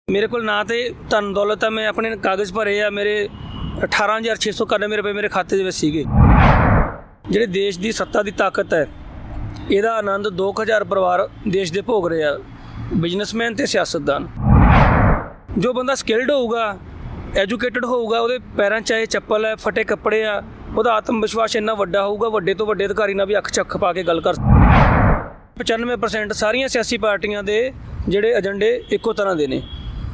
मेरे को ना तो धन दौलत है, मैं अपने कागज़ भरे आ, मेरे 18,691 रुपए मेरे खाते ਦੇ ਸੀਗੇ। ਜਿਹੜੇ ਦੇਸ਼ ਦੀ ਸੱਤਾ ਦੀ ਤਾਕਤ ਹੈ, ਇਹਦਾ ਆਨੰਦ 2,000 ਪਰਿਵਾਰ ਦੇਸ਼ ਦੇ ਭੋਗ ਰਹੇ ਆ, ਬਿਜ਼ਨਸਮੈਨ ਤੇ ਸਿਆਸਤਦਾਨ। ਜੋ ਬੰਦਾ ਸਕਿਲਡ ਹੋਊਗਾ, ਐਜੂਕੇਟਡ ਹੋਊਗਾ, ਉਹਦੇ ਪੈਰਾਂ 'ਚ ਚਾਹੇ ਚੱਪਲ ਹੈ, ਫਟੇ ਕੱਪੜੇ ਆ, ਉਹਦਾ ਆਤਮ ਵਿਸ਼ਵਾਸ ਇੰਨਾ ਵੱਡਾ ਹੋਊਗਾ, ਵੱਡੇ ਤੋਂ ਵੱਡੇ ਅਧਿਕਾਰੀ ਨਾਲ ਵੀ ਅੱਖ 'ਚ ਅੱਖ ਪਾ ਕੇ ਗੱਲ ਕਰ। 95% ਸਾਰੀਆਂ ਸਿਆਸੀ ਪਾਰਟੀਆਂ ਦੇ ਜਿਹੜੇ ਏਜੰਡੇ ਇੱਕੋ ਤਰ੍ਹਾਂ ਦੇ ਨੇ,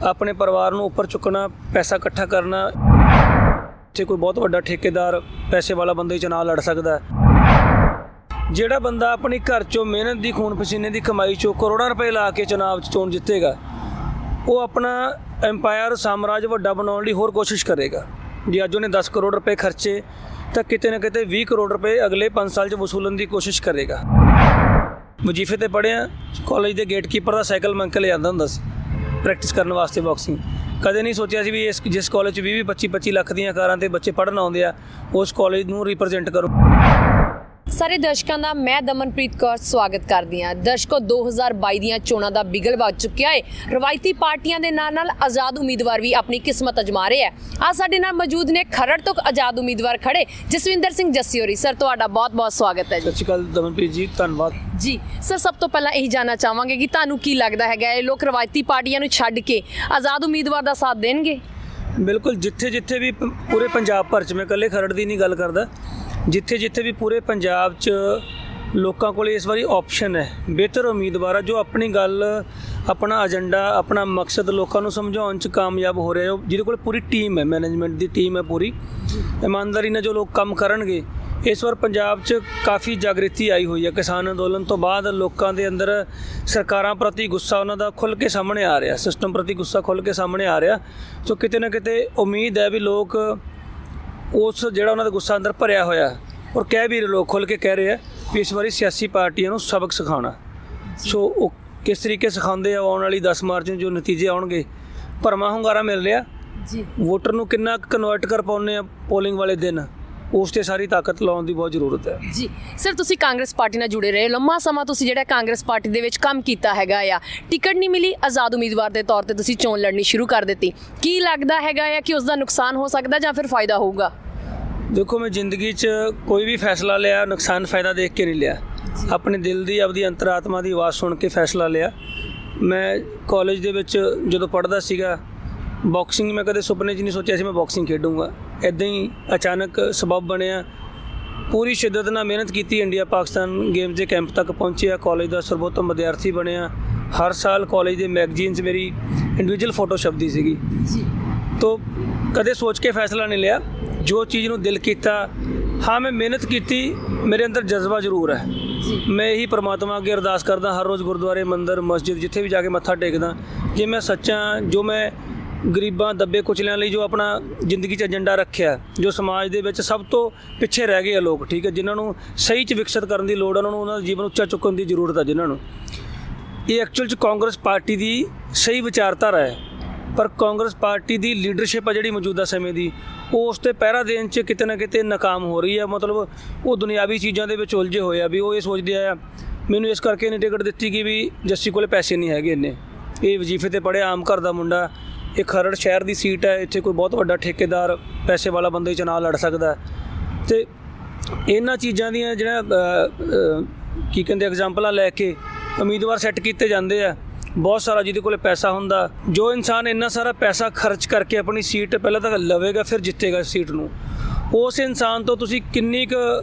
ਆਪਣੇ ਪਰਿਵਾਰ ਨੂੰ ਉੱਪਰ ਚੁੱਕਣਾ, ਪੈਸਾ ਇਕੱਠਾ ਕਰਨਾ। ਇੱਥੇ ਕੋਈ ਬਹੁਤ ਵੱਡਾ ਠੇਕੇਦਾਰ ਪੈਸੇ ਵਾਲਾ ਬੰਦਾ ਹੀ ਚੁਣਾਵ ਲੜ ਸਕਦਾ। ਜਿਹੜਾ ਬੰਦਾ ਆਪਣੀ ਘਰ 'ਚੋਂ ਮਿਹਨਤ ਦੀ, ਖੂਨ ਪਸੀਨੇ ਦੀ ਕਮਾਈ 'ਚੋਂ ਕਰੋੜਾਂ ਰੁਪਏ ਲਾ ਕੇ ਚੁਣਾਵ 'ਚ ਚੋਣ ਜਿੱਤੇਗਾ, ਉਹ ਆਪਣਾ ਐਮਪਾਇਰ, ਸਾਮਰਾਜ ਵੱਡਾ ਬਣਾਉਣ ਲਈ ਹੋਰ ਕੋਸ਼ਿਸ਼ ਕਰੇਗਾ। ਜੇ ਅੱਜ ਉਹਨੇ 10 ਕਰੋੜ ਰੁਪਏ ਖਰਚੇ ਤਾਂ ਕਿਤੇ ਨਾ ਕਿਤੇ 20 ਕਰੋੜ ਰੁਪਏ ਅਗਲੇ 5 ਸਾਲ 'ਚ ਵਸੂਲਣ ਦੀ ਕੋਸ਼ਿਸ਼ ਕਰੇਗਾ। ਵਜੀਫੇ 'ਤੇ ਪੜ੍ਹਿਆ, ਕਾਲਜ ਦੇ ਗੇਟਕੀਪਰ ਦਾ ਸਾਈਕਲ ਮੰਗ ਕੇ ਲਿਆਂਦਾ ਹੁੰਦਾ ਸੀ ਪ੍ਰੈਕਟਿਸ ਕਰਨ ਵਾਸਤੇ ਬਾਕਸਿੰਗ। ਕਦੇ ਨਹੀਂ ਸੋਚਿਆ ਸੀ ਵੀ ਜਿਸ ਕਾਲਜ 'ਚ 20-25 ਲੱਖ ਦੀਆਂ ਕਾਰਾਂ 'ਤੇ ਬੱਚੇ ਪੜ੍ਹਨ ਆਉਂਦੇ ਆ, ਉਸ ਕਾਲਜ ਨੂੰ ਰਿਪਰੈਜ਼ੈਂਟ ਕਰੋ। ਸਾਰੇ ਦਰਸ਼ਕਾਂ ਦਾ ਮੈਂ ਦਮਨਪ੍ਰੀਤ ਕੌਰ ਸਵਾਗਤ ਕਰਦੀ ਹਾਂ। ਦਰਸ਼ਕੋ, 2022 ਦੀਆਂ ਚੋਣਾਂ ਦਾ ਬਿਗਲ ਵੱਜ ਚੁੱਕਿਆ ਹੈ। ਰਵਾਇਤੀ ਪਾਰਟੀਆਂ ਦੇ ਨਾਲ ਆਜ਼ਾਦ ਉਮੀਦਵਾਰ ਵੀ ਆਪਣੀ ਕਿਸਮਤ ਅਜਮਾ ਰਹੇ ਆ। ਅੱਜ ਸਾਡੇ ਨਾਲ ਮੌਜੂਦ ਨੇ ਖਰੜ ਤੋਂ ਆਜ਼ਾਦ ਉਮੀਦਵਾਰ ਖੜੇ ਜਸਵਿੰਦਰ ਸਿੰਘ ਜੱਸੀ ਹੋਰੀ। ਸਰ, ਤੁਹਾਡਾ ਬਹੁਤ-ਬਹੁਤ ਸਵਾਗਤ ਹੈ ਜੀ। ਸਤਿ ਸ਼੍ਰੀ ਅਕਾਲ ਦਮਨਪ੍ਰੀਤ ਜੀ, ਧੰਨਵਾਦ ਜੀ। ਸਰ, ਸਭ ਤੋਂ ਪਹਿਲਾਂ ਇਹੀ ਜਾਣਨਾ ਚਾਹਾਂਗੇ ਕਿ ਤੁਹਾਨੂੰ ਕੀ ਲੱਗਦਾ ਹੈਗਾ, ਇਹ ਲੋਕ ਰਵਾਇਤੀ ਪਾਰਟੀਆਂ ਨੂੰ ਛੱਡ ਕੇ ਆਜ਼ਾਦ ਉਮੀਦਵਾਰ ਦਾ ਸਾਥ ਦੇਣਗੇ? ਬਿਲਕੁਲ। ਜਿੱਥੇ ਵੀ ਪੂਰੇ ਪੰਜਾਬ ਭਰ 'ਚ, ਮੈਂ ਇਕੱਲੇ ਖਰੜ ਦੀ ਨਹੀਂ ਗੱਲ ਕਰਦਾ, ਜਿੱਥੇ ਵੀ ਪੂਰੇ ਪੰਜਾਬ 'ਚ ਲੋਕਾਂ ਕੋਲ ਇਸ ਵਾਰੀ ਆਪਸ਼ਨ ਹੈ, ਬਿਹਤਰ ਉਮੀਦਵਾਰ ਆ ਜੋ ਆਪਣੀ ਗੱਲ, ਆਪਣਾ ਏਜੰਡਾ, ਆਪਣਾ ਮਕਸਦ ਲੋਕਾਂ ਨੂੰ ਸਮਝਾਉਣ 'ਚ ਕਾਮਯਾਬ ਹੋ ਰਿਹਾ, ਜਿਹਦੇ ਕੋਲ ਪੂਰੀ ਟੀਮ ਹੈ, ਮੈਨੇਜਮੈਂਟ ਦੀ ਟੀਮ ਹੈ ਪੂਰੀ, ਇਮਾਨਦਾਰੀ ਨਾਲ ਜੋ ਲੋਕ ਕੰਮ ਕਰਨਗੇ। ਇਸ ਵਾਰ ਪੰਜਾਬ 'ਚ ਕਾਫੀ ਜਾਗ੍ਰਿਤੀ ਆਈ ਹੋਈ ਹੈ। ਕਿਸਾਨ ਅੰਦੋਲਨ ਤੋਂ ਬਾਅਦ ਲੋਕਾਂ ਦੇ ਅੰਦਰ ਸਰਕਾਰਾਂ ਪ੍ਰਤੀ ਗੁੱਸਾ ਉਹਨਾਂ ਦਾ ਖੁੱਲ੍ਹ ਕੇ ਸਾਹਮਣੇ ਆ ਰਿਹਾ, ਸਿਸਟਮ ਪ੍ਰਤੀ ਗੁੱਸਾ ਖੁੱਲ੍ਹ ਕੇ ਸਾਹਮਣੇ ਆ ਰਿਹਾ। ਸੋ ਕਿਤੇ ਨਾ ਕਿਤੇ ਉਮੀਦ ਹੈ ਵੀ ਲੋਕ ਉਸ ਜਿਹੜਾ ਉਹਨਾਂ ਦਾ ਗੁੱਸਾ ਅੰਦਰ ਭਰਿਆ ਹੋਇਆ, ਔਰ ਕਹਿ ਵੀ ਲੋਕ ਖੁੱਲ੍ਹ ਕੇ ਕਹਿ ਰਹੇ ਆ ਵੀ ਇਸ ਵਾਰੀ ਸਿਆਸੀ ਪਾਰਟੀਆਂ ਨੂੰ ਸਬਕ ਸਿਖਾਉਣਾ। ਸੋ ਉਹ ਕਿਸ ਤਰੀਕੇ ਸਿਖਾਉਂਦੇ ਆ, ਆਉਣ ਵਾਲੀ 10 ਮਾਰਚ ਨੂੰ ਜੋ ਨਤੀਜੇ ਆਉਣਗੇ, ਭਰਵਾਂ ਹੁੰਗਾਰਾ ਮਿਲ ਰਿਹਾ ਜੀ। ਵੋਟਰ ਨੂੰ ਕਿੰਨਾ ਕਨਵਰਟ ਕਰ ਪਾਉਂਦੇ ਆ ਪੋਲਿੰਗ ਵਾਲੇ ਦਿਨ, ਉਸ 'ਤੇ ਸਾਰੀ ਤਾਕਤ ਲਾਉਣ ਦੀ ਬਹੁਤ ਜ਼ਰੂਰਤ ਹੈ ਜੀ। ਸਰ, ਤੁਸੀਂ ਕਾਂਗਰਸ ਪਾਰਟੀ ਨਾਲ ਜੁੜੇ ਰਹੇ, ਲੰਮਾ ਸਮਾਂ ਤੁਸੀਂ ਜਿਹੜਾ ਕਾਂਗਰਸ ਪਾਰਟੀ ਦੇ ਵਿੱਚ ਕੰਮ ਕੀਤਾ ਹੈਗਾ ਆ, ਟਿਕਟ ਨਹੀਂ ਮਿਲੀ, ਆਜ਼ਾਦ ਉਮੀਦਵਾਰ ਦੇ ਤੌਰ ਤੇ ਤੁਸੀਂ ਚੋਣ ਲੜਨੀ ਸ਼ੁਰੂ ਕਰ ਦਿੱਤੀ। ਕੀ ਲੱਗਦਾ ਹੈਗਾ ਆ ਕਿ ਉਸ ਦਾ ਨੁਕਸਾਨ ਹੋ ਸਕਦਾ ਜਾਂ ਫਿਰ ਫਾਇਦਾ ਹੋਊਗਾ? ਦੇਖੋ, ਮੈਂ ਜ਼ਿੰਦਗੀ 'ਚ ਕੋਈ ਵੀ ਫੈਸਲਾ ਲਿਆ ਨੁਕਸਾਨ ਫਾਇਦਾ ਦੇਖ ਕੇ ਨਹੀਂ ਲਿਆ, ਆਪਣੇ ਦਿਲ ਦੀ, ਆਪਦੀ ਅੰਤਰਾਤਮਾ ਦੀ ਆਵਾਜ਼ ਸੁਣ ਕੇ ਫੈਸਲਾ ਲਿਆ। ਮੈਂ ਕਾਲਜ ਦੇ ਵਿੱਚ ਜਦੋਂ ਪੜ੍ਹਦਾ ਸੀਗਾ, ਬਾਕਸਿੰਗ ਮੈਂ ਕਦੇ ਸੁਪਨੇ 'ਚ ਨਹੀਂ ਸੋਚਿਆ ਸੀ ਮੈਂ ਬਾਕਸਿੰਗ ਖੇਡੂੰਗਾ। ਇੱਦਾਂ ਹੀ ਅਚਾਨਕ ਸਬਬ ਬਣਿਆ, ਪੂਰੀ ਸ਼ਿੱਦਤ ਨਾਲ ਮਿਹਨਤ ਕੀਤੀ, ਇੰਡੀਆ ਪਾਕਿਸਤਾਨ ਗੇਮਸ ਦੇ ਕੈਂਪ ਤੱਕ ਪਹੁੰਚਿਆ, ਕਾਲਜ ਦਾ ਸਰਵੋਤਮ ਵਿਦਿਆਰਥੀ ਬਣਿਆ। ਹਰ ਸਾਲ ਕਾਲਜ ਦੇ ਮੈਗਜ਼ੀਨ 'ਚ ਮੇਰੀ ਇੰਡੀਵਿਜੂਅਲ ਫੋਟੋ ਛਪਦੀ ਸੀਗੀ। ਤੋ ਕਦੇ ਸੋਚ ਕੇ ਫੈਸਲਾ ਨਹੀਂ ਲਿਆ, ਜੋ ਚੀਜ਼ ਨੂੰ ਦਿਲ ਕੀਤਾ। ਹਾਂ, ਮੈਂ ਮਿਹਨਤ ਕੀਤੀ, ਮੇਰੇ ਅੰਦਰ ਜਜ਼ਬਾ ਜ਼ਰੂਰ ਹੈ। ਮੈਂ ਇਹੀ ਪਰਮਾਤਮਾ ਅੱਗੇ ਅਰਦਾਸ ਕਰਦਾ ਹਰ ਰੋਜ਼, ਗੁਰਦੁਆਰੇ, ਮੰਦਰ, ਮਸਜਿਦ, ਜਿੱਥੇ ਵੀ ਜਾ ਕੇ ਮੱਥਾ ਟੇਕਦਾ, ਜੇ ਮੈਂ ਸੱਚਾ, ਜੋ ਮੈਂ ਗਰੀਬਾਂ, ਦੱਬੇ ਕੁਚਲਿਆਂ ਲਈ ਜੋ ਆਪਣਾ ਜ਼ਿੰਦਗੀ 'ਚ ਏਜੰਡਾ ਰੱਖਿਆ, ਜੋ ਸਮਾਜ ਦੇ ਵਿੱਚ ਸਭ ਤੋਂ ਪਿੱਛੇ ਰਹਿ ਗਏ ਆ ਲੋਕ, ਠੀਕ ਹੈ, ਜਿਨ੍ਹਾਂ ਨੂੰ ਸਹੀ 'ਚ ਵਿਕਸਿਤ ਕਰਨ ਦੀ ਲੋੜ, ਉਹਨਾਂ ਨੂੰ ਉਹਨਾਂ ਦਾ ਜੀਵਨ ਉੱਚਾ ਚੁੱਕਣ ਦੀ ਜ਼ਰੂਰਤ ਹੈ, ਜਿਨ੍ਹਾਂ ਨੂੰ ਇਹ ਐਕਚੁਅਲ 'ਚ ਕਾਂਗਰਸ ਪਾਰਟੀ ਦੀ ਸਹੀ ਵਿਚਾਰਧਾਰਾ ਹੈ। ਪਰ ਕਾਂਗਰਸ ਪਾਰਟੀ ਦੀ ਲੀਡਰਸ਼ਿਪ ਆ ਜਿਹੜੀ ਮੌਜੂਦਾ ਸਮੇਂ ਦੀ, ਉਹ ਉਸ 'ਤੇ ਪਹਿਰਾ ਦੇਣ 'ਚ ਕਿਤੇ ਨਾ ਕਿਤੇ ਨਾਕਾਮ ਹੋ ਰਹੀ ਹੈ। ਮਤਲਬ ਉਹ ਦੁਨਿਆਵੀ ਚੀਜ਼ਾਂ ਦੇ ਵਿੱਚ ਉਲਝੇ ਹੋਏ ਆ ਵੀ ਉਹ ਇਹ ਸੋਚਦੇ ਆ ਮੈਨੂੰ ਇਸ ਕਰਕੇ ਨਹੀਂ ਟਿਕਟ ਦਿੱਤੀ ਕਿ ਵੀ ਜੱਸੀ ਕੋਲੇ ਪੈਸੇ ਨਹੀਂ ਹੈਗੇ ਇੰਨੇ, ਇਹ ਵਜੀਫੇ 'ਤੇ ਪੜ੍ਹਿਆ ਆਮ ਘਰ ਦਾ ਮੁੰਡਾ, ਇਹ ਖਰੜ ਸ਼ਹਿਰ ਦੀ ਸੀਟ ਹੈ, ਇੱਥੇ ਕੋਈ ਬਹੁਤ ਵੱਡਾ ਠੇਕੇਦਾਰ ਪੈਸੇ ਵਾਲਾ ਬੰਦਾ ਹੀ ਚੁਣਾਵ ਲੜ ਸਕਦਾ। ਅਤੇ ਇਹਨਾਂ ਚੀਜ਼ਾਂ ਦੀਆਂ ਜਿਹੜਾ ਕੀ ਕਹਿੰਦੇ ਐਗਜ਼ਾਮਪਲਾਂ ਲੈ ਕੇ ਉਮੀਦਵਾਰ ਸੈੱਟ ਕੀਤੇ ਜਾਂਦੇ ਆ। ਬਹੁਤ ਸਾਰਾ ਜਿਹਦੇ ਕੋਲ ਪੈਸਾ ਹੁੰਦਾ, ਜੋ ਇਨਸਾਨ ਇੰਨਾ ਸਾਰਾ ਪੈਸਾ ਖਰਚ ਕਰਕੇ ਆਪਣੀ ਸੀਟ ਪਹਿਲਾਂ ਤਾਂ ਲਵੇਗਾ ਫਿਰ ਜਿੱਤੇਗਾ ਸੀਟ ਨੂੰ, ਉਸ ਇਨਸਾਨ ਤੋਂ ਤੁਸੀਂ ਕਿੰਨੀ ਕੁ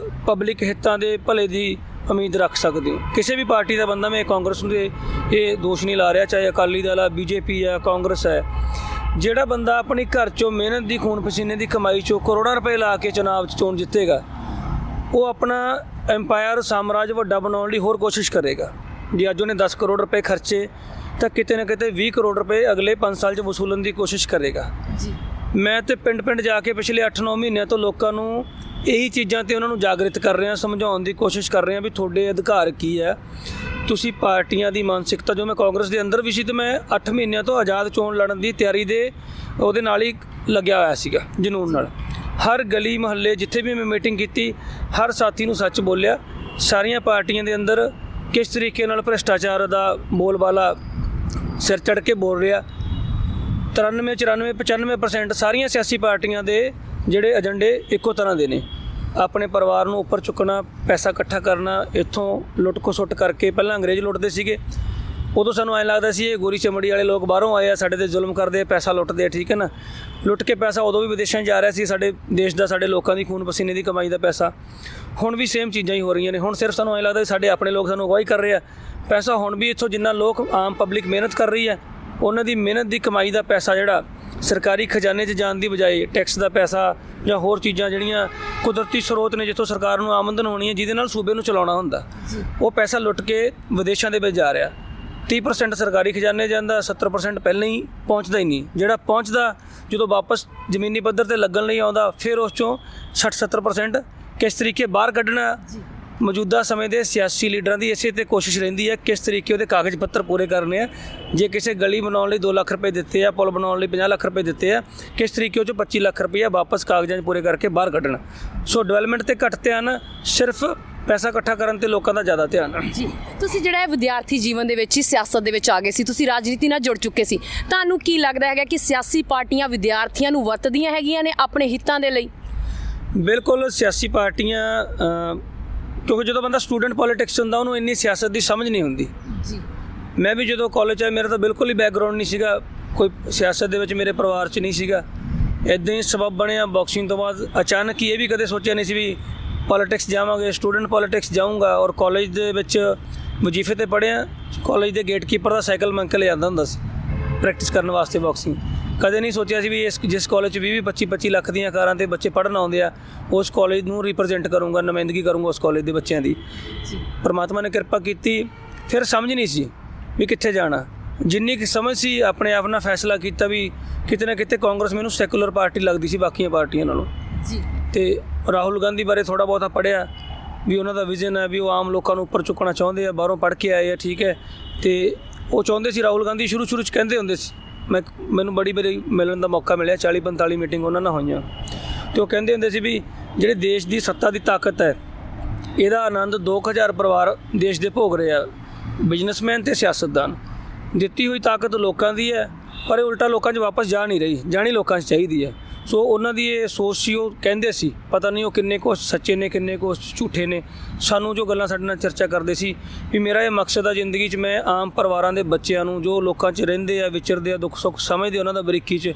ਪਬਲਿਕ ਹਿੱਤਾਂ ਦੇ ਭਲੇ ਦੀ ਉਮੀਦ ਰੱਖ ਸਕਦੇ ਹੋ? ਕਿਸੇ ਵੀ ਪਾਰਟੀ ਦਾ ਬੰਦਾ, ਮੈਂ ਕਾਂਗਰਸ ਨੂੰ ਇਹ ਦੋਸ਼ ਨਹੀਂ ਲਾ ਰਿਹਾ, ਚਾਹੇ ਅਕਾਲੀ ਦਲ ਆ, ਬੀਜੇਪੀ ਆ, ਕਾਂਗਰਸ ਹੈ, ਜਿਹੜਾ ਬੰਦਾ ਆਪਣੀ ਘਰ 'ਚੋਂ ਮਿਹਨਤ ਦੀ, ਖੂਨ ਪਸੀਨੇ ਦੀ ਕਮਾਈ 'ਚੋਂ ਕਰੋੜਾਂ ਰੁਪਏ ਲਾ ਕੇ ਚੁਣਾਵ 'ਚ ਚੋਣ ਜਿੱਤੇਗਾ, ਉਹ ਆਪਣਾ ਐਮਪਾਇਰ, ਸਾਮਰਾਜ ਵੱਡਾ ਬਣਾਉਣ ਲਈ ਹੋਰ ਕੋਸ਼ਿਸ਼ ਕਰੇਗਾ। ਜੇ ਅੱਜ ਉਹਨੇ 10 ਕਰੋੜ ਰੁਪਏ ਖਰਚੇ ਤਾਂ ਕਿਤੇ ਨਾ ਕਿਤੇ 20 ਕਰੋੜ ਰੁਪਏ ਅਗਲੇ 5 ਸਾਲ 'ਚ ਵਸੂਲਣ ਦੀ ਕੋਸ਼ਿਸ਼ ਕਰੇਗਾ ਜੀ। ਮੈਂ ਤਾਂ ਪਿੰਡ ਜਾ ਕੇ ਪਿਛਲੇ 8-9 ਮਹੀਨਿਆਂ ਤੋਂ ਲੋਕਾਂ ਨੂੰ ਇਹੀ ਚੀਜ਼ਾਂ 'ਤੇ ਉਹਨਾਂ ਨੂੰ ਜਾਗਰਿਤ ਕਰ ਰਿਹਾ, ਸਮਝਾਉਣ ਦੀ ਕੋਸ਼ਿਸ਼ ਕਰ ਰਿਹਾ ਵੀ ਤੁਹਾਡੇ ਅਧਿਕਾਰ ਕੀ ਹੈ। ਤੁਸੀਂ ਪਾਰਟੀਆਂ ਦੀ ਮਾਨਸਿਕਤਾ, ਜੋ ਮੈਂ ਕਾਂਗਰਸ ਦੇ ਅੰਦਰ ਵੀ ਸੀ, ਅਤੇ ਮੈਂ 8 ਮਹੀਨਿਆਂ ਤੋਂ ਆਜ਼ਾਦ ਚੋਣ ਲੜਨ ਦੀ ਤਿਆਰੀ ਦੇ ਉਹਦੇ ਨਾਲ ਹੀ ਲੱਗਿਆ ਹੋਇਆ ਸੀਗਾ, ਜਨੂੰਨ ਨਾਲ। ਹਰ ਗਲੀ ਮੁਹੱਲੇ ਜਿੱਥੇ ਵੀ ਮੈਂ ਮੀਟਿੰਗ ਕੀਤੀ, ਹਰ ਸਾਥੀ ਨੂੰ ਸੱਚ ਬੋਲਿਆ। ਸਾਰੀਆਂ ਪਾਰਟੀਆਂ ਦੇ ਅੰਦਰ ਕਿਸ ਤਰੀਕੇ ਨਾਲ ਭ੍ਰਿਸ਼ਟਾਚਾਰ ਦਾ ਬੋਲਬਾਲਾ ਸਿਰ ਚੜ੍ਹ ਕੇ ਬੋਲ ਰਿਹਾ, 93 94 95% ਸਾਰੀਆਂ ਸਿਆਸੀ ਪਾਰਟੀਆਂ ਦੇ ਜਿਹੜੇ ਏਜੰਡੇ ਇੱਕੋ ਤਰ੍ਹਾਂ ਦੇ ਨੇ। ਆਪਣੇ ਪਰਿਵਾਰ ਨੂੰ ਉੱਪਰ ਚੁੱਕਣਾ, ਪੈਸਾ ਇਕੱਠਾ ਕਰਨਾ, ਇੱਥੋਂ ਲੁੱਟ ਖਸੁੱਟ ਕਰਕੇ। ਪਹਿਲਾਂ ਅੰਗਰੇਜ਼ ਲੁੱਟਦੇ ਸੀਗੇ, ਉਦੋਂ ਸਾਨੂੰ ਐਂ ਲੱਗਦਾ ਸੀ ਇਹ ਗੋਰੀ ਚਮੜੀ ਵਾਲੇ ਲੋਕ ਬਾਹਰੋਂ ਆਏ ਆ, ਸਾਡੇ 'ਤੇ ਜ਼ੁਲਮ ਕਰਦੇ ਆ, ਪੈਸਾ ਲੁੱਟਦੇ ਆ, ਠੀਕ ਹੈ ਨਾ। ਲੁੱਟ ਕੇ ਪੈਸਾ ਉਦੋਂ ਵੀ ਵਿਦੇਸ਼ਾਂ 'ਚ ਜਾ ਰਿਹਾ ਸੀ, ਸਾਡੇ ਦੇਸ਼ ਦਾ, ਸਾਡੇ ਲੋਕਾਂ ਦੀ ਖੂਨ ਪਸੀਨੇ ਦੀ ਕਮਾਈ ਦਾ ਪੈਸਾ। ਹੁਣ ਵੀ ਸੇਮ ਚੀਜ਼ਾਂ ਹੀ ਹੋ ਰਹੀਆਂ ਨੇ। ਹੁਣ ਸਿਰਫ ਸਾਨੂੰ ਐਂ ਲੱਗਦਾ ਸਾਡੇ ਆਪਣੇ ਲੋਕ ਸਾਨੂੰ ਅਗਵਾਈ ਕਰ ਰਹੇ ਆ। ਪੈਸਾ ਹੁਣ ਵੀ ਇੱਥੋਂ ਜਿੰਨਾ ਲੋਕ ਆਮ ਪਬਲਿਕ ਮਿਹਨਤ ਕਰ ਰਹੀ ਹੈ, ਉਹਨਾਂ ਦੀ ਮਿਹਨਤ ਦੀ ਕਮਾਈ ਦਾ ਪੈਸਾ ਜਿਹੜਾ ਸਰਕਾਰੀ ਖਜ਼ਾਨੇ 'ਚ ਜਾਣ ਦੀ ਬਜਾਏ ਟੈਕਸ ਦਾ ਪੈਸਾ ਜਾਂ ਹੋਰ ਚੀਜ਼ਾਂ ਜਿਹੜੀਆਂ ਕੁਦਰਤੀ ਸਰੋਤ ਨੇ ਜਿੱਥੋਂ ਸਰਕਾਰ ਨੂੰ ਆਮਦਨ ਹੋਣੀ ਹੈ, ਜਿਹਦੇ ਨਾਲ ਸੂਬੇ ਨੂੰ ਚਲਾਉਣਾ ਹੁੰਦਾ, ਉਹ ਪੈਸਾ ਲੁੱਟ ਕੇ ਵਿਦੇਸ਼ਾਂ ਦੇ ਵਿੱਚ ਜਾ ਰਿਹਾ। 30% ਸਰਕਾਰੀ ਖਜ਼ਾਨੇ ਜਾਂਦਾ, 70% ਪਹਿਲਾਂ ਹੀ ਪਹੁੰਚਦਾ ਹੀ ਨਹੀਂ। ਜਿਹੜਾ ਪਹੁੰਚਦਾ ਜਦੋਂ ਵਾਪਸ ਜ਼ਮੀਨੀ ਪੱਧਰ 'ਤੇ ਲੱਗਣ ਲਈ ਆਉਂਦਾ, ਫਿਰ ਉਸ 'ਚੋਂ 60-70% ਕਿਸ ਤਰੀਕੇ ਬਾਹਰ ਕੱਢਣਾ। ਮੌਜੂਦਾ ਸਮੇਂ ਦੇ ਸਿਆਸੀ ਲੀਡਰਾਂ ਦੀ ਇਸੇ 'ਤੇ ਕੋਸ਼ਿਸ਼ ਰਹਿੰਦੀ ਹੈ ਕਿਸ ਤਰੀਕੇ ਉਹਦੇ ਕਾਗਜ਼ ਪੱਤਰ ਪੂਰੇ ਕਰਨੇ ਆ। ਜੇ ਕਿਸੇ ਗਲੀ ਬਣਾਉਣ ਲਈ 2 ਲੱਖ ਰੁਪਏ ਦਿੱਤੇ ਆ, ਪੁਲ ਬਣਾਉਣ ਲਈ 50 ਲੱਖ ਰੁਪਏ ਦਿੱਤੇ ਆ, ਕਿਸ ਤਰੀਕੇ ਉਹ 'ਚੋਂ 25 ਲੱਖ ਰੁਪਏ ਵਾਪਸ ਕਾਗਜ਼ਾਂ 'ਚ ਪੂਰੇ ਕਰਕੇ ਬਾਹਰ ਕੱਢਣਾ। ਸੋ ਡਿਵੈਲਪਮੈਂਟ 'ਤੇ ਘੱਟ ਧਿਆਨ, ਸਿਰਫ ਪੈਸਾ ਇਕੱਠਾ ਕਰਨ 'ਤੇ ਲੋਕਾਂ ਦਾ ਜ਼ਿਆਦਾ ਧਿਆਨ ਹੈ। ਜੀ, ਤੁਸੀਂ ਜਿਹੜਾ ਵਿਦਿਆਰਥੀ ਜੀਵਨ ਦੇ ਵਿੱਚ ਹੀ ਸਿਆਸਤ ਦੇ ਵਿੱਚ ਆ ਗਏ ਸੀ, ਤੁਸੀਂ ਰਾਜਨੀਤੀ ਨਾਲ ਜੁੜ ਚੁੱਕੇ ਸੀ, ਤੁਹਾਨੂੰ ਕੀ ਲੱਗਦਾ ਹੈਗਾ ਕਿ ਸਿਆਸੀ ਪਾਰਟੀਆਂ ਵਿਦਿਆਰਥੀਆਂ ਨੂੰ ਵਰਤਦੀਆਂ ਹੈਗੀਆਂ ਨੇ ਆਪਣੇ ਹਿੱਤਾਂ ਦੇ ਲਈ? ਬਿਲਕੁਲ, ਸਿਆਸੀ ਪਾਰਟੀਆਂ ਕਿਉਂਕਿ ਜਦੋਂ ਬੰਦਾ ਸਟੂਡੈਂਟ ਪੋਲੀਟਿਕਸ ਹੁੰਦਾ ਉਹਨੂੰ ਇੰਨੀ ਸਿਆਸਤ ਦੀ ਸਮਝ ਨਹੀਂ ਹੁੰਦੀ। ਜੀ, ਮੈਂ ਵੀ ਜਦੋਂ ਕਾਲਜ ਆਇਆ ਮੇਰਾ ਤਾਂ ਬਿਲਕੁਲ ਹੀ ਬੈਕਗਰਾਉਂਡ ਨਹੀਂ ਸੀਗਾ, ਕੋਈ ਸਿਆਸਤ ਦੇ ਵਿੱਚ ਮੇਰੇ ਪਰਿਵਾਰ 'ਚ ਨਹੀਂ ਸੀਗਾ। ਇੱਦਾਂ ਹੀ ਸਬਬ ਬਣਿਆ ਬਾਕਸਿੰਗ ਤੋਂ ਬਾਅਦ। ਅਚਾਨਕ ਹੀ ਇਹ ਵੀ ਕਦੇ ਸੋਚਿਆ ਨਹੀਂ ਸੀ ਵੀ ਪੋਲੀਟਿਕਸ ਜਾਵਾਂਗੇ, ਸਟੂਡੈਂਟ ਪੋਲੀਟਿਕਸ ਜਾਊਂਗਾ। ਔਰ ਕਾਲਜ ਦੇ ਵਿੱਚ ਵਜ਼ੀਫੇ 'ਤੇ ਪੜ੍ਹਿਆ, ਕਾਲਜ ਦੇ ਗੇਟਕੀਪਰ ਦਾ ਸਾਈਕਲ ਮੰਗ ਕੇ ਲੈ ਜਾਂਦਾ ਹੁੰਦਾ ਸੀ ਪ੍ਰੈਕਟਿਸ ਕਰਨ ਵਾਸਤੇ ਬਾਕਸਿੰਗ। ਕਦੇ ਨਹੀਂ ਸੋਚਿਆ ਸੀ ਵੀ ਜਿਸ ਕਾਲਜ 'ਚ 20-25 ਲੱਖ ਦੀਆਂ ਕਾਰਾਂ 'ਤੇ ਬੱਚੇ ਪੜ੍ਹਨ ਆਉਂਦੇ ਆ, ਉਸ ਕਾਲਜ ਨੂੰ ਰਿਪਰੈਜ਼ੈਂਟ ਕਰੂੰਗਾ, ਨੁਮਾਇੰਦਗੀ ਕਰੂੰਗਾ ਉਸ ਕਾਲਜ ਦੇ ਬੱਚਿਆਂ ਦੀ। ਪਰਮਾਤਮਾ ਨੇ ਕਿਰਪਾ ਕੀਤੀ। ਫਿਰ ਸਮਝ ਨਹੀਂ ਸੀ ਵੀ ਕਿੱਥੇ ਜਾਣਾ। ਜਿੰਨੀ ਕੁ ਸਮਝ ਸੀ ਆਪਣੇ ਆਪ ਨਾਲ ਫੈਸਲਾ ਕੀਤਾ ਵੀ ਕਿਤੇ ਨਾ ਕਿਤੇ ਕਾਂਗਰਸ ਮੈਨੂੰ ਸੈਕੂਲਰ ਪਾਰਟੀ ਲੱਗਦੀ ਸੀ ਬਾਕੀਆਂ ਪਾਰਟੀਆਂ ਨਾਲੋਂ। ਜੀ, ਤੇ ਰਾਹੁਲ ਗਾਂਧੀ ਬਾਰੇ ਥੋੜ੍ਹਾ ਬਹੁਤਾ ਪੜ੍ਹਿਆ ਵੀ ਉਹਨਾਂ ਦਾ ਵਿਜ਼ਨ ਹੈ ਵੀ ਉਹ ਆਮ ਲੋਕਾਂ ਨੂੰ ਉੱਪਰ ਚੁੱਕਣਾ ਚਾਹੁੰਦੇ ਆ, ਬਾਹਰੋਂ ਪੜ੍ਹ ਕੇ ਆਏ ਆ, ਠੀਕ ਹੈ। ਤੇ ਉਹ ਚਾਹੁੰਦੇ ਸੀ, ਰਾਹੁਲ ਗਾਂਧੀ ਸ਼ੁਰੂ 'ਚ ਕਹਿੰਦੇ ਹੁੰਦੇ ਸੀ, ਮੈਨੂੰ ਬੜੀ ਵਾਰੀ ਮਿਲਣ ਦਾ ਮੌਕਾ ਮਿਲਿਆ, 40-45 ਮੀਟਿੰਗ ਉਹਨਾਂ ਨਾਲ ਹੋਈਆਂ। ਅਤੇ ਉਹ ਕਹਿੰਦੇ ਹੁੰਦੇ ਸੀ ਵੀ ਜਿਹੜੇ ਦੇਸ਼ ਦੀ ਸੱਤਾ ਦੀ ਤਾਕਤ ਹੈ, ਇਹਦਾ ਆਨੰਦ 2000 ਪਰਿਵਾਰ ਦੇਸ਼ ਦੇ ਭੋਗ ਰਹੇ ਆ, ਬਿਜ਼ਨਸਮੈਨ ਅਤੇ ਸਿਆਸਤਦਾਨ। ਦਿੱਤੀ ਹੋਈ ਤਾਕਤ ਲੋਕਾਂ ਦੀ ਹੈ, ਪਰ ਇਹ ਉਲਟਾ ਲੋਕਾਂ 'ਚ ਵਾਪਸ ਜਾ ਨਹੀਂ ਰਹੀ, ਜਾਣੀ ਲੋਕਾਂ 'ਚ ਚਾਹੀਦੀ ਹੈ। ਸੋ ਉਹਨਾਂ ਦੀ ਇਹ ਸੋਚ ਸੀ। ਉਹ ਕਹਿੰਦੇ ਸੀ, ਪਤਾ ਨਹੀਂ ਉਹ ਕਿੰਨੇ ਕੁ ਸੱਚੇ ਨੇ, ਕਿੰਨੇ ਕੁ ਝੂਠੇ ਨੇ। ਸਾਨੂੰ ਜੋ ਗੱਲਾਂ ਸਾਡੇ ਨਾਲ ਚਰਚਾ ਕਰਦੇ ਸੀ ਵੀ ਮੇਰਾ ਇਹ ਮਕਸਦ ਆ ਜ਼ਿੰਦਗੀ 'ਚ, ਮੈਂ ਆਮ ਪਰਿਵਾਰਾਂ ਦੇ ਬੱਚਿਆਂ ਨੂੰ ਜੋ ਲੋਕਾਂ 'ਚ ਰਹਿੰਦੇ ਆ, ਵਿਚਰਦੇ ਆ, ਦੁੱਖ ਸੁੱਖ ਸਮਝਦੇ ਉਹਨਾਂ ਦਾ ਬਰੀਕੀ 'ਚ,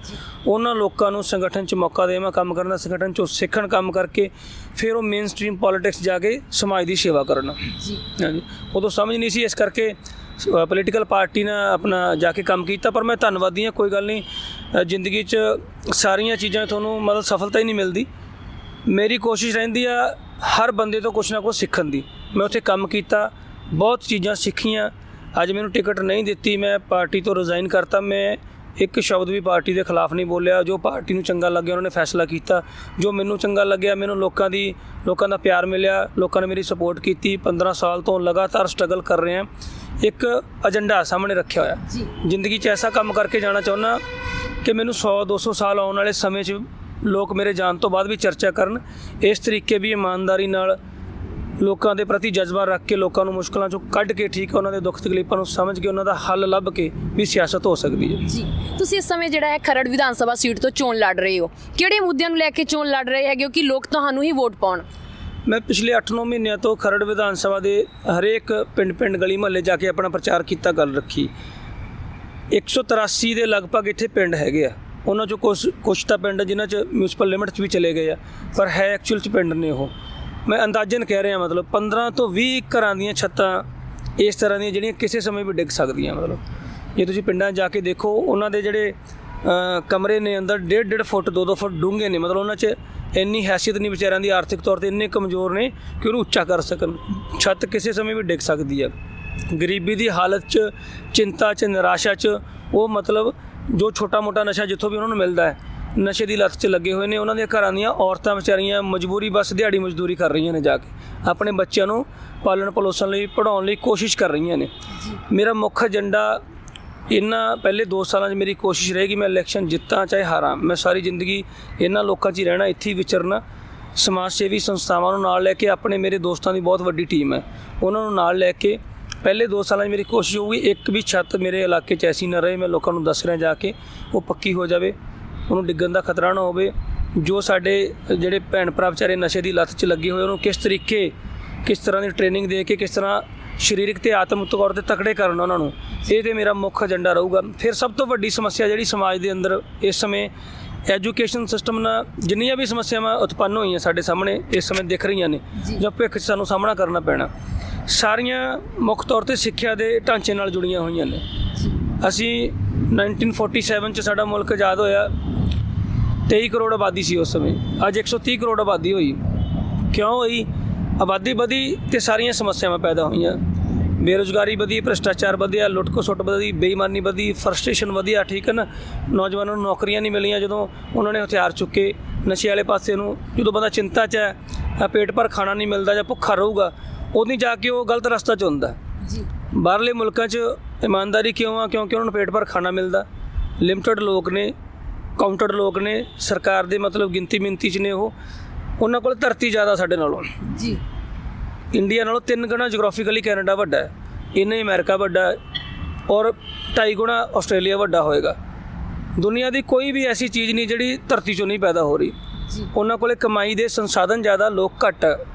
ਉਹਨਾਂ ਲੋਕਾਂ ਨੂੰ ਸੰਗਠਨ 'ਚ ਮੌਕਾ ਦੇਵਾਂ ਕੰਮ ਕਰਨ ਦਾ, ਸੰਗਠਨ 'ਚੋਂ ਸਿੱਖਣ ਕੰਮ ਕਰਕੇ ਫਿਰ ਉਹ ਮੇਨ ਸਟਰੀਮ ਪੋਲੀਟਿਕਸ ਜਾ ਕੇ ਸਮਾਜ ਦੀ ਸੇਵਾ ਕਰਨਾ। ਹਾਂਜੀ, ਉਦੋਂ ਸਮਝ ਨਹੀਂ ਸੀ, ਇਸ ਕਰਕੇ ਪੋਲੀਟੀਕਲ ਪਾਰਟੀ ਨਾਲ ਆਪਣਾ ਜਾ ਕੇ ਕੰਮ ਕੀਤਾ। ਪਰ ਮੈਂ ਧੰਨਵਾਦੀ ਹਾਂ, ਕੋਈ ਗੱਲ ਨਹੀਂ, ਜ਼ਿੰਦਗੀ 'ਚ ਸਾਰੀਆਂ ਚੀਜ਼ਾਂ ਤੁਹਾਨੂੰ ਮਤਲਬ ਸਫਲਤਾ ਹੀ ਨਹੀਂ ਮਿਲਦੀ। ਮੇਰੀ ਕੋਸ਼ਿਸ਼ ਰਹਿੰਦੀ ਆ ਹਰ ਬੰਦੇ ਤੋਂ ਕੁਛ ਨਾ ਕੁਛ ਸਿੱਖਣ ਦੀ। ਮੈਂ ਉੱਥੇ ਕੰਮ ਕੀਤਾ, ਬਹੁਤ ਚੀਜ਼ਾਂ ਸਿੱਖੀਆਂ। ਅੱਜ ਮੈਨੂੰ ਟਿਕਟ ਨਹੀਂ ਦਿੱਤੀ, ਮੈਂ ਪਾਰਟੀ ਤੋਂ ਰਿਜ਼ਾਈਨ ਕਰਤਾ। ਮੈਂ ਇੱਕ ਸ਼ਬਦ ਵੀ ਪਾਰਟੀ ਦੇ ਖਿਲਾਫ ਨਹੀਂ ਬੋਲਿਆ। ਜੋ ਪਾਰਟੀ ਨੂੰ ਚੰਗਾ ਲੱਗਿਆ ਉਹਨਾਂ ਨੇ ਫੈਸਲਾ ਕੀਤਾ, ਜੋ ਮੈਨੂੰ ਚੰਗਾ ਲੱਗਿਆ, ਮੈਨੂੰ ਲੋਕਾਂ ਦਾ ਪਿਆਰ ਮਿਲਿਆ, ਲੋਕਾਂ ਨੇ ਮੇਰੀ ਸਪੋਰਟ ਕੀਤੀ। 15 ਸਾਲ ਤੋਂ ਲਗਾਤਾਰ ਸਟਰਗਲ ਕਰ ਰਹੇ ਹਾਂ, ਇੱਕ ਏਜੰਡਾ ਸਾਹਮਣੇ ਰੱਖਿਆ ਹੋਇਆ। ਜ਼ਿੰਦਗੀ 'ਚ ਐਸਾ ਕੰਮ ਕਰਕੇ ਜਾਣਾ ਚਾਹੁੰਦਾ ਕਿ ਮੈਨੂੰ 100-200 ਸਾਲ ਆਉਣ ਵਾਲੇ ਸਮੇਂ 'ਚ ਲੋਕ ਮੇਰੇ ਜਾਣ ਤੋਂ ਬਾਅਦ ਵੀ ਚਰਚਾ ਕਰਨ। ਇਸ ਤਰੀਕੇ ਵੀ ਇਮਾਨਦਾਰੀ ਨਾਲ ਲੋਕਾਂ ਦੇ ਪ੍ਰਤੀ ਜਜ਼ਬਾ ਰੱਖ ਕੇ, ਲੋਕਾਂ ਨੂੰ ਮੁਸ਼ਕਲਾਂ 'ਚੋਂ ਕੱਢ ਕੇ, ਠੀਕ ਹੈ, ਉਹਨਾਂ ਦੇ ਦੁੱਖ ਤਕਲੀਫਾਂ ਨੂੰ ਸਮਝ ਕੇ ਉਹਨਾਂ ਦਾ ਹੱਲ ਲੱਭ ਕੇ ਵੀ ਸਿਆਸਤ ਹੋ ਸਕਦੀ ਹੈ। ਜੀ, ਤੁਸੀਂ ਇਸ ਸਮੇਂ ਜਿਹੜਾ ਹੈ ਖਰੜ ਵਿਧਾਨ ਸਭਾ ਸੀਟ ਤੋਂ ਚੋਣ ਲੜ ਰਹੇ ਹੋ, ਕਿਹੜੇ ਮੁੱਦਿਆਂ ਨੂੰ ਲੈ ਕੇ ਚੋਣ ਲੜ ਰਹੇ ਹੈਗੇ ਹੋ ਕਿ ਲੋਕ ਤੁਹਾਨੂੰ ਹੀ ਵੋਟ ਪਾਉਣ? ਮੈਂ ਪਿਛਲੇ 8-9 ਮਹੀਨਿਆਂ ਤੋਂ ਖਰੜ ਵਿਧਾਨ ਸਭਾ ਦੇ ਹਰੇਕ ਪਿੰਡ ਗਲੀ ਮੁਹੱਲੇ ਜਾ ਕੇ ਆਪਣਾ ਪ੍ਰਚਾਰ ਕੀਤਾ, ਗੱਲ ਰੱਖੀ। 183 ਦੇ ਲਗਭਗ ਇੱਥੇ ਪਿੰਡ ਹੈਗੇ ਆ, ਉਹਨਾਂ 'ਚੋਂ ਕੁਛ ਤਾਂ ਪਿੰਡ ਜਿਨ੍ਹਾਂ 'ਚ ਮਿਊਨਿਸਪਲ ਲਿਮਿਟ 'ਚ ਵੀ ਚਲੇ ਗਏ ਆ, ਪਰ ਹੈ ਐਕਚੁਅਲ 'ਚ ਪਿੰਡ ਨੇ ਉਹ। ਮੈਂ ਅੰਦਾਜ਼ਨ ਕਹਿ ਰਿਹਾ, ਮਤਲਬ 15 ਤੋਂ 20 ਘਰਾਂ ਦੀਆਂ ਛੱਤਾਂ ਇਸ ਤਰ੍ਹਾਂ ਦੀਆਂ ਜਿਹੜੀਆਂ ਕਿਸੇ ਸਮੇਂ ਵੀ ਡਿੱਗ ਸਕਦੀਆਂ। ਮਤਲਬ ਜੇ ਤੁਸੀਂ ਪਿੰਡਾਂ ਜਾ ਕੇ ਦੇਖੋ, ਉਹਨਾਂ ਦੇ ਜਿਹੜੇ ਕਮਰੇ ਨੇ ਅੰਦਰ 1.5 ਫੁੱਟ 2-2 ਫੁੱਟ ਡੂੰਘੇ ਨੇ। ਮਤਲਬ ਉਹਨਾਂ 'ਚ ਇੰਨੀ ਹੈਸੀਅਤ ਨਹੀਂ ਵਿਚਾਰਿਆਂ ਦੀ, ਆਰਥਿਕ ਤੌਰ 'ਤੇ ਇੰਨੇ ਕਮਜ਼ੋਰ ਨੇ ਕਿ ਉਹਨੂੰ ਉੱਚਾ ਕਰ ਸਕਣ। ਛੱਤ ਕਿਸੇ ਸਮੇਂ ਵੀ ਡਿੱਗ ਸਕਦੀ ਹੈ। ਗਰੀਬੀ ਦੀ ਹਾਲਤ 'ਚ, ਚਿੰਤਾ 'ਚ, ਨਿਰਾਸ਼ਾ 'ਚ ਉਹ ਮਤਲਬ ਜੋ ਛੋਟਾ ਮੋਟਾ ਨਸ਼ਾ ਜਿੱਥੋਂ ਵੀ ਉਹਨਾਂ ਨੂੰ ਮਿਲਦਾ ਹੈ, ਨਸ਼ੇ ਦੀ ਲੱਤ 'ਚ ਲੱਗੇ ਹੋਏ ਨੇ। ਉਹਨਾਂ ਦੇ ਘਰਾਂ ਦੀਆਂ ਔਰਤਾਂ ਵਿਚਾਰੀਆਂ ਮਜਬੂਰੀ ਬਸ ਦਿਹਾੜੀ ਮਜ਼ਦੂਰੀ ਕਰ ਰਹੀਆਂ ਨੇ, ਜਾ ਕੇ ਆਪਣੇ ਬੱਚਿਆਂ ਨੂੰ ਪਾਲਣ ਪਲੋਸਣ ਲਈ, ਪੜ੍ਹਾਉਣ ਲਈ ਕੋਸ਼ਿਸ਼ ਕਰ ਰਹੀਆਂ ਨੇ। ਮੇਰਾ ਮੁੱਖ ਏਜੰਡਾ ਇਹਨਾਂ ਪਹਿਲੇ 2 ਸਾਲਾਂ 'ਚ ਮੇਰੀ ਕੋਸ਼ਿਸ਼ ਰਹੇਗੀ ਮੈਂ ਇਲੈਕਸ਼ਨ ਜਿੱਤਾਂ ਚਾਹੇ ਹਾਰਾਂ। ਮੈਂ ਸਾਰੀ ਜ਼ਿੰਦਗੀ ਇਹਨਾਂ ਲੋਕਾਂ 'ਚ ਹੀ ਰਹਿਣਾ, ਇੱਥੇ ਹੀ ਵਿਚਰਨਾ। ਸਮਾਜ ਸੇਵੀ ਸੰਸਥਾਵਾਂ ਨੂੰ ਨਾਲ ਲੈ ਕੇ, ਆਪਣੇ ਮੇਰੇ ਦੋਸਤਾਂ ਦੀ ਬਹੁਤ ਵੱਡੀ ਟੀਮ ਹੈ, ਉਹਨਾਂ ਨੂੰ ਨਾਲ ਲੈ ਕੇ ਪਹਿਲੇ 2 ਸਾਲਾਂ 'ਚ ਮੇਰੀ ਕੋਸ਼ਿਸ਼ ਹੋਊਗੀ ਇੱਕ ਵੀ ਛੱਤ ਮੇਰੇ ਇਲਾਕੇ 'ਚ ਐਸੀ ਨਾ ਰਹੇ, ਮੈਂ ਲੋਕਾਂ ਨੂੰ ਦੱਸ ਰਿਹਾ ਜਾ ਕੇ, ਉਹ ਪੱਕੀ ਹੋ ਜਾਵੇ, ਉਹਨੂੰ ਡਿੱਗਣ ਦਾ ਖਤਰਾ ਨਾ ਹੋਵੇ। ਜੋ ਸਾਡੇ ਜਿਹੜੇ ਭੈਣ ਭਰਾ ਵਿਚਾਰੇ ਨਸ਼ੇ ਦੀ ਲੱਤ 'ਚ ਲੱਗੇ ਹੋਏ, ਉਹਨੂੰ ਕਿਸ ਤਰੀਕੇ ਕਿਸ ਤਰ੍ਹਾਂ ਦੀ ਟ੍ਰੇਨਿੰਗ ਦੇ ਕੇ ਕਿਸ ਤਰ੍ਹਾਂ ਸਰੀਰਕ ਤੇ ਆਤਮਿਕ ਤੌਰ 'ਤੇ ਤਕੜੇ ਕਰਨਾ ਉਹਨਾਂ ਨੂੰ, ਇਹ ਤੇ ਮੇਰਾ ਮੁੱਖ ਏਜੰਡਾ ਰਹੂਗਾ। ਫਿਰ ਸਭ ਤੋਂ ਵੱਡੀ ਸਮੱਸਿਆ ਜਿਹੜੀ ਸਮਾਜ ਦੇ ਅੰਦਰ ਇਸ ਸਮੇਂ ਐਜੂਕੇਸ਼ਨ ਸਿਸਟਮ ਨਾਲ ਜਿੰਨੀਆਂ ਵੀ ਸਮੱਸਿਆਵਾਂ ਉਤਪੰਨ ਹੋਈਆਂ ਸਾਡੇ ਸਾਹਮਣੇ ਇਸ ਸਮੇਂ ਦਿਖ ਰਹੀਆਂ ਨੇ, ਜਾਂ ਭਵਿੱਖ 'ਚ ਸਾਨੂੰ ਸਾਹਮਣਾ ਕਰਨਾ ਪੈਣਾ, ਸਾਰੀਆਂ ਮੁੱਖ ਤੌਰ 'ਤੇ ਸਿੱਖਿਆ ਦੇ ਢਾਂਚੇ ਨਾਲ ਜੁੜੀਆਂ ਹੋਈਆਂ ਨੇ। ਅਸੀਂ 1947 'ਚ ਸਾਡਾ ਮੁਲਕ ਆਜ਼ਾਦ ਹੋਇਆ, 23 ਕਰੋੜ ਆਬਾਦੀ ਸੀ ਉਸ ਸਮੇਂ, ਅੱਜ 130 ਕਰੋੜ ਆਬਾਦੀ ਹੋਈ। ਕਿਉਂ ਹੋਈ? ਆਬਾਦੀ ਵਧੀ ਤੇ ਸਾਰੀਆਂ ਸਮੱਸਿਆਵਾਂ ਪੈਦਾ ਹੋਈਆਂ, ਬੇਰੁਜ਼ਗਾਰੀ ਵਧੀ, ਭ੍ਰਿਸ਼ਟਾਚਾਰ ਵਧਿਆ, ਲੁੱਟ ਖਸੁੱਟ ਵਧੀ, ਬੇਈਮਾਨੀ ਵਧੀ, ਫਰਸਟ੍ਰੇਸ਼ਨ ਵਧਿਆ, ਠੀਕ ਹੈ ਨਾ। ਨੌਜਵਾਨਾਂ ਨੂੰ ਨੌਕਰੀਆਂ ਨਹੀਂ ਮਿਲੀਆਂ, ਜਦੋਂ ਉਹਨਾਂ ਨੇ ਹਥਿਆਰ ਚੁੱਕੇ ਨਸ਼ੇ ਵਾਲੇ ਪਾਸੇ ਨੂੰ। ਜਦੋਂ ਬੰਦਾ ਚਿੰਤਾ 'ਚ ਹੈ, ਪੇਟ ਭਰ ਖਾਣਾ ਨਹੀਂ ਮਿਲਦਾ ਜਾਂ ਭੁੱਖਾ ਰਹੂਗਾ, ਉਦੋਂ ਜਾ ਕੇ ਉਹ ਗਲਤ ਰਸਤਾ 'ਚ ਹੁੰਦਾ ਜੀ। ਬਾਹਰਲੇ ਮੁਲਕਾਂ 'ਚ ਇਮਾਨਦਾਰੀ ਕਿਉਂ ਆ? ਕਿਉਂਕਿ ਉਹਨਾਂ ਨੂੰ ਪੇਟ ਭਰ ਖਾਣਾ ਮਿਲਦਾ। ਲਿਮਟਿਡ ਲੋਕ ਨੇ, ਕਾਊਂਟਡ ਲੋਕ ਨੇ, ਸਰਕਾਰ ਦੇ ਮਤਲਬ ਗਿਣਤੀ ਮਿੰਤੀ 'ਚ ਨੇ, ਉਹਨਾਂ ਕੋਲ ਧਰਤੀ ਜ਼ਿਆਦਾ ਸਾਡੇ ਨਾਲੋਂ ਜੀ। ਇੰਡੀਆ ਨਾਲੋਂ 3 ਗੁਣਾ ਜਗ੍ਰਾਫਿਕਲੀ ਕੈਨੇਡਾ ਵੱਡਾ ਹੈ, ਇੰਨਾ ਹੀ ਅਮਰੀਕਾ ਵੱਡਾ ਹੈ, ਔਰ 2.5 ਗੁਣਾ ਆਸਟ੍ਰੇਲੀਆ ਵੱਡਾ ਹੋਏਗਾ। ਦੁਨੀਆ ਦੀ ਕੋਈ ਵੀ ਐਸੀ ਚੀਜ਼ ਨਹੀਂ ਜਿਹੜੀ ਧਰਤੀ 'ਚੋਂ ਨਹੀਂ ਪੈਦਾ ਹੋ ਰਹੀ ਜੀ। ਉਹਨਾਂ ਕੋਲੇ ਕਮਾਈ ਦੇ ਸੰਸਾਧਨ ਜ਼ਿਆਦਾ, ਲੋਕ ਘੱਟ